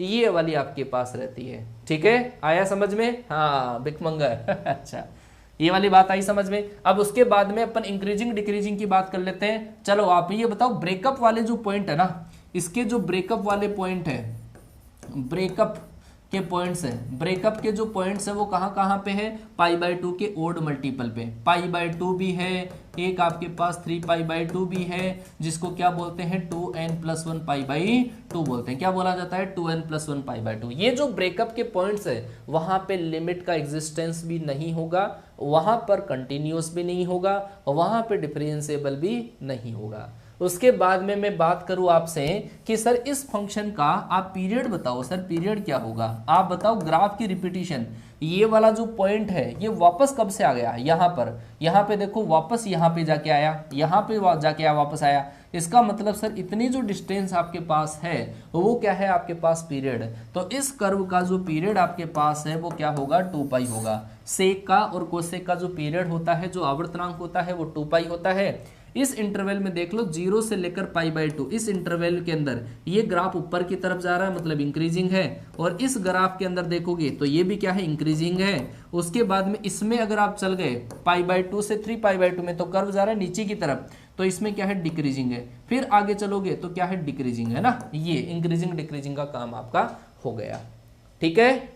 ये वाली आपके पास रहती है। ठीक है, आया समझ में? हाँ भिकमंगर अच्छा, ये वाली बात आई समझ में। अब उसके बाद में अपन इंक्रीजिंग डिक्रीजिंग की बात कर लेते हैं। चलो आप ये बताओ, ब्रेकअप वाले जो पॉइंट है ना, इसके जो ब्रेकअप वाले पॉइंट है, ब्रेकअप के पॉइंट्स है, ब्रेकअप के जो पॉइंट्स है वो कहाँ कहाँ पे है? π/2 के ओड मल्टीपल पे। π/2 भी है, एक आपके पास 3π/2 भी है, जिसको क्या बोलते हैं? 2n+1 π/2 बोलते हैं। क्या बोला जाता है? 2n+1 π/2। ये जो ब्रेकअप के पॉइंट्स है वहां पे लिमिट का एग्जिस्टेंस भी नहीं होगा, वहां पर कंटिन्यूस भी नहीं होगा, वहां पे डिफरेंशिएबल भी नहीं होगा। उसके बाद में मैं बात करूं आपसे कि सर इस फंक्शन का आप पीरियड बताओ। सर पीरियड क्या होगा? आप बताओ। ग्राफ की रिपीटिशन, ये वाला जो पॉइंट है ये वापस कब से आ गया? यहाँ पे देखो, वापस यहाँ पे जाके आया, यहाँ पे जाके वापस आया। इसका मतलब सर इतनी जो डिस्टेंस आपके पास है वो क्या है? आपके पास पीरियड। तो इस कर्व का जो पीरियड आपके पास है वो क्या होगा? 2π होगा। सेक का और कोसेक का जो पीरियड होता है, जो आवर्तनांक होता है, वो 2π होता है। इस इंटरवल में देख लो 0 से लेकर π/2, इस इंटरवल के अंदर ये ग्राफ ऊपर की तरफ जा रहा है, मतलब इंक्रीजिंग है। और इस ग्राफ के अंदर देखोगे तो ये भी क्या है? इंक्रीजिंग है। उसके बाद में इसमें अगर आप चल गए π/2 से 3π/2 में, तो कर्व जा रहा है नीचे की तरफ, तो इसमें क्या है? डिक्रीजिंग है। फिर आगे चलोगे तो क्या है? डिक्रीजिंग है ना। ये इंक्रीजिंग डिक्रीजिंग का काम आपका हो गया। ठीक है,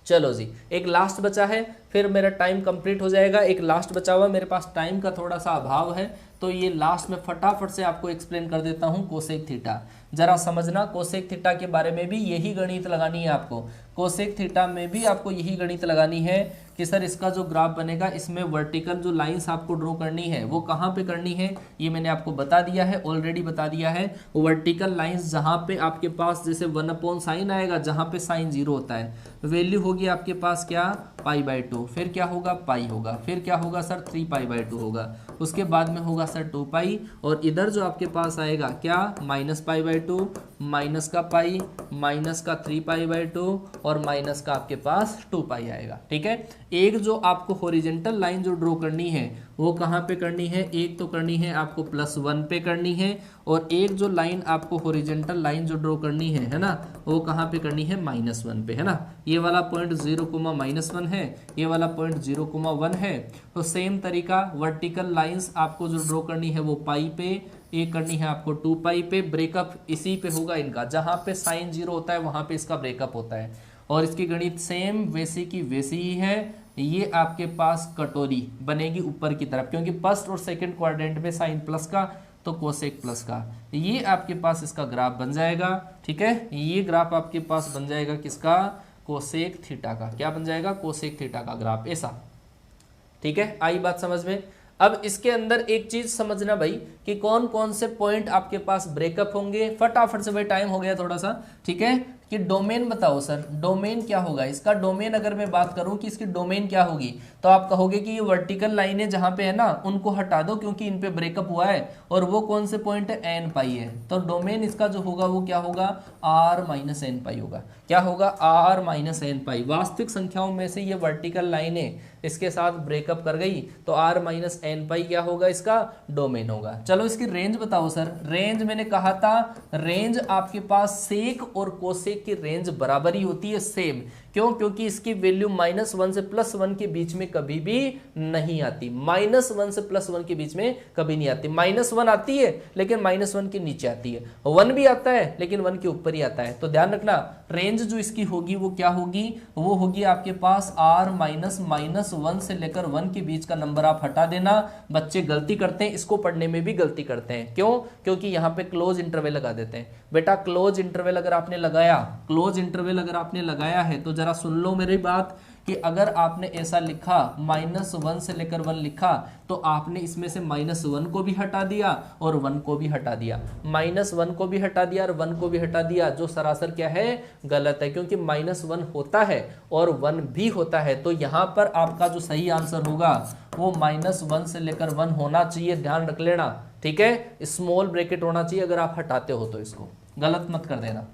चलो जी, एक लास्ट बचा है, फिर मेरा टाइम कंप्लीट हो जाएगा। एक लास्ट बचा हुआ, मेरे पास टाइम का थोड़ा सा अभाव है, तो ये लास्ट में फटाफट से आपको एक्सप्लेन कर देता हूं। कोसेक थीटा जरा समझना। कोसेक थीटा के बारे में भी यही गणित लगानी है आपको। कोसेक थीटा में भी आपको यही गणित लगानी है कि सर इसका जो ग्राफ बनेगा, इसमें वर्टिकल जो लाइंस आपको ड्रॉ करनी है वो कहाँ पे करनी है, ये मैंने आपको बता दिया है, ऑलरेडी बता दिया है। वर्टिकल लाइंस जहाँ पे आपके पास जैसे 1/sin आएगा, जहाँ पे sin 0 होता है, वैल्यू होगी आपके पास क्या? π/2। फिर क्या होगा? पाई होगा। फिर क्या होगा सर? 3π/2 होगा। उसके बाद में होगा सर 2π, और इधर जो आपके पास आएगा क्या? -π/2, माइनस का पाई, माइनस का 3π/2 और माइनस का आपके पास 2π आएगा। ठीक है, एक जो आपको हॉरिजॉन्टल लाइन जो ड्रॉ करनी है वो कहाँ पे करनी है? एक तो करनी है आपको +1 पे करनी है, और एक जो लाइन आपको हॉरिजॉन्टल लाइन जो ड्रॉ करनी है ना, वो कहाँ पे करनी है? -1 पे, है ना। ये वाला पॉइंट 0,-1 है, ये वाला पॉइंट 0,1 है। तो सेम तरीका वर्टिकल लाइंस आपको जो ड्रॉ करनी है वो पाई पे, एक करनी है आपको 2π पे। ब्रेकअप इसी पे होगा इनका, जहाँ पे sin 0 होता है वहाँ पे इसका ब्रेकअप होता है। और इसकी गणित सेम वैसी की वैसी ही है। ये आपके पास कटोरी बनेगी ऊपर की तरफ, क्योंकि फर्स्ट और सेकंड क्वाड्रेंट में साइन प्लस का तो कोसेक प्लस का। ये आपके पास इसका ग्राफ बन जाएगा। ठीक है, ये ग्राफ आपके पास बन जाएगा किसका? कोसेक थीटा का। क्या बन जाएगा? कोसेक थीटा का ग्राफ ऐसा। ठीक है, आई बात समझ में। अब इसके अंदर एक चीज समझना भाई कि कौन कौन से पॉइंट आपके पास ब्रेकअप होंगे। फटाफट से भाई, टाइम हो गया थोड़ा सा, ठीक है। कि डोमेन बताओ सर, डोमेन क्या होगा इसका। डोमेन अगर मैं बात करूं कि इसकी डोमेन क्या होगी, तो आप कहोगे कि ये वर्टिकल लाइनें जहां पे है ना, उनको हटा दो क्योंकि इन पे ब्रेकअप हुआ है, और वो कौन से पॉइंट है, एन पाई है। तो डोमेन इसका जो होगा वो क्या होगा, आर माइनस एन पाई होगा। क्या होगा, आर माइनस एन पाई। वास्तविक संख्याओं में से ये वर्टिकल लाइनें इसके साथ ब्रेकअप कर गई, तो आर माइनस एन पाई क्या होगा, इसका डोमेन होगा। चलो इसकी रेंज बताओ सर। रेंज मैंने कहा था, रेंज आपके पास सेक और कोसेक की रेंज बराबर ही होती है, सेम। क्यों, क्योंकि इसकी वैल्यू -1 से +1 के बीच में कभी भी नहीं आती। -1 से +1 के बीच में कभी नहीं आती। -1 आती है लेकिन -1 के नीचे आती है, 1 भी आता है लेकिन 1 के ऊपर ही आता है। तो ध्यान रखना, रेंज जो इसकी होगी वो क्या होगी, वो होगी आपके पास r -1 से लेकर 1 के बीच का नंबर आप हटा देना। बच्चे गलती करते हैं, इसको पढ़ने में भी गलती करते हैं। क्यों, क्योंकि यहाँ पे क्लोज इंटरवल लगा देते हैं। बेटा क्लोज इंटरवल अगर आपने लगाया, क्लोज इंटरवल अगर आपने लगाया है तो जरा सुन लो मेरी बात, कि अगर आपने ऐसा लिखा -1 से लेकर 1 लिखा, तो आपने इसमें से -1 को भी हटा दिया और 1 को भी हटा दिया। -1 को भी हटा दिया और 1 को भी हटा दिया, जो सरासर क्या है, गलत है। क्योंकि -1 होता है और 1 भी होता है। तो यहां पर आपका जो सही आंसर होगा वो -1 से लेकर 1 होना चाहिए। ध्यान रख लेना, ठीक है। स्मॉल ब्रैकेट होना चाहिए अगर आप हटाते हो तो, इसको गलत मत कर देना,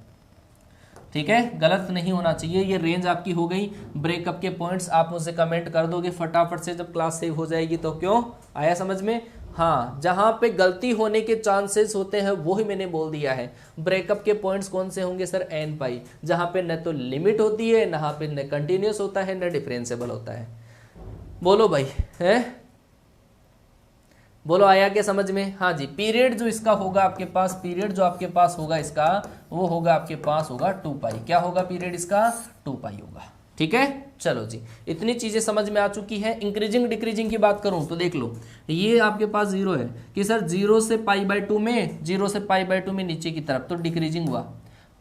ठीक है। गलत नहीं होना चाहिए। ये रेंज आपकी हो गई। ब्रेकअप के पॉइंट्स आप मुझे कमेंट कर दोगे फटाफट से जब क्लास सेव हो जाएगी तो। क्यों, आया समझ में। हाँ, जहां पे गलती होने के चांसेस होते हैं वो ही मैंने बोल दिया है। ब्रेकअप के पॉइंट्स कौन से होंगे सर, एन पाई, जहां पे न तो लिमिट होती है, न पे न कंटिन्यूस होता है, न डिफरेंशिएबल होता है। बोलो भाई, है बोलो, आया क्या समझ में। हाँ जी, पीरियड जो इसका होगा आपके पास, पीरियड जो आपके पास होगा इसका, वो होगा आपके पास होगा 2 पाई। क्या होगा पीरियड इसका, 2 पाई होगा, ठीक है। चलो जी, इतनी चीजें समझ में आ चुकी है। इंक्रीजिंग डिक्रीजिंग की बात करूं तो देख लो, ये आपके पास 0 है कि सर 0 से π/2 में, 0 से π/2 में नीचे की तरफ, तो डिक्रीजिंग हुआ।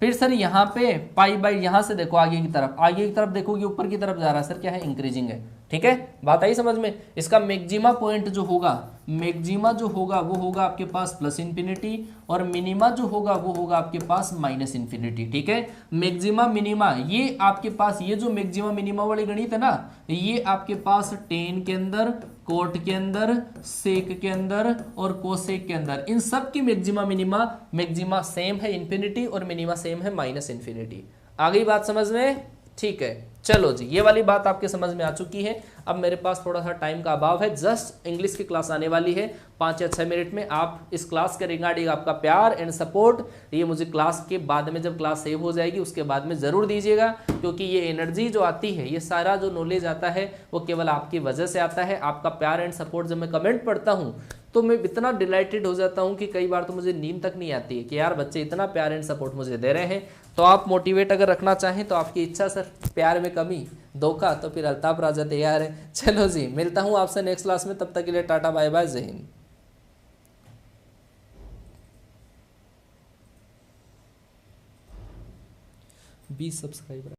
फिर सर यहाँ पे यहां से देखो आगे की तरफ, आगे की तरफ देखोगे ऊपर की तरफ जा रहा है, सर क्या है, इंक्रीजिंग है, ठीक है। बात आई समझ में। इसका मैक्सिमा पॉइंट जो होगा, मैक्सिमा जो होगा वो होगा आपके पास +∞, और मिनिमा जो होगा वो होगा आपके पास -∞, ठीक है। मैक्सिमा मिनिमा, ये आपके पास, ये जो मैक्सिमा मिनिमा वाली गणित है ना, ये आपके पास टेन के अंदर, कोट के अंदर, सेक के अंदर और कोसेक के अंदर, इन सब की मैक्सिमा मिनिमा, मैक्सिमा सेम है इन्फिनिटी और मिनिमा सेम है -∞। आ गई बात समझ में, ठीक है। चलो जी, ये वाली बात आपके समझ में आ चुकी है। अब मेरे पास थोड़ा सा टाइम का अभाव है, जस्ट इंग्लिश की क्लास आने वाली है 5 या 6 मिनट में। आप इस क्लास के रिगार्डिंग आपका प्यार एंड सपोर्ट ये मुझे क्लास के बाद में, जब क्लास सेव हो जाएगी उसके बाद में ज़रूर दीजिएगा। क्योंकि ये एनर्जी जो आती है, ये सारा जो नॉलेज आता है वो केवल आपकी वजह से आता है। आपका प्यार एंड सपोर्ट जब मैं कमेंट पढ़ता हूँ तो मैं इतना डिलाइटेड हो जाता हूँ कि कई बार तो मुझे नींद तक नहीं आती है कि यार बच्चे इतना प्यार एंड सपोर्ट मुझे दे रहे हैं। तो आप मोटिवेट अगर रखना चाहें तो आपकी इच्छा सर, प्यार में कमी धोखा, तो फिर अल्ताफ राजा तैयार है। चलो जी, मिलता हूँ आपसे नेक्स्ट क्लास में, तब तक के लिए टाटा बाय बाय, जय हिंद। 20 सब्सक्राइबर।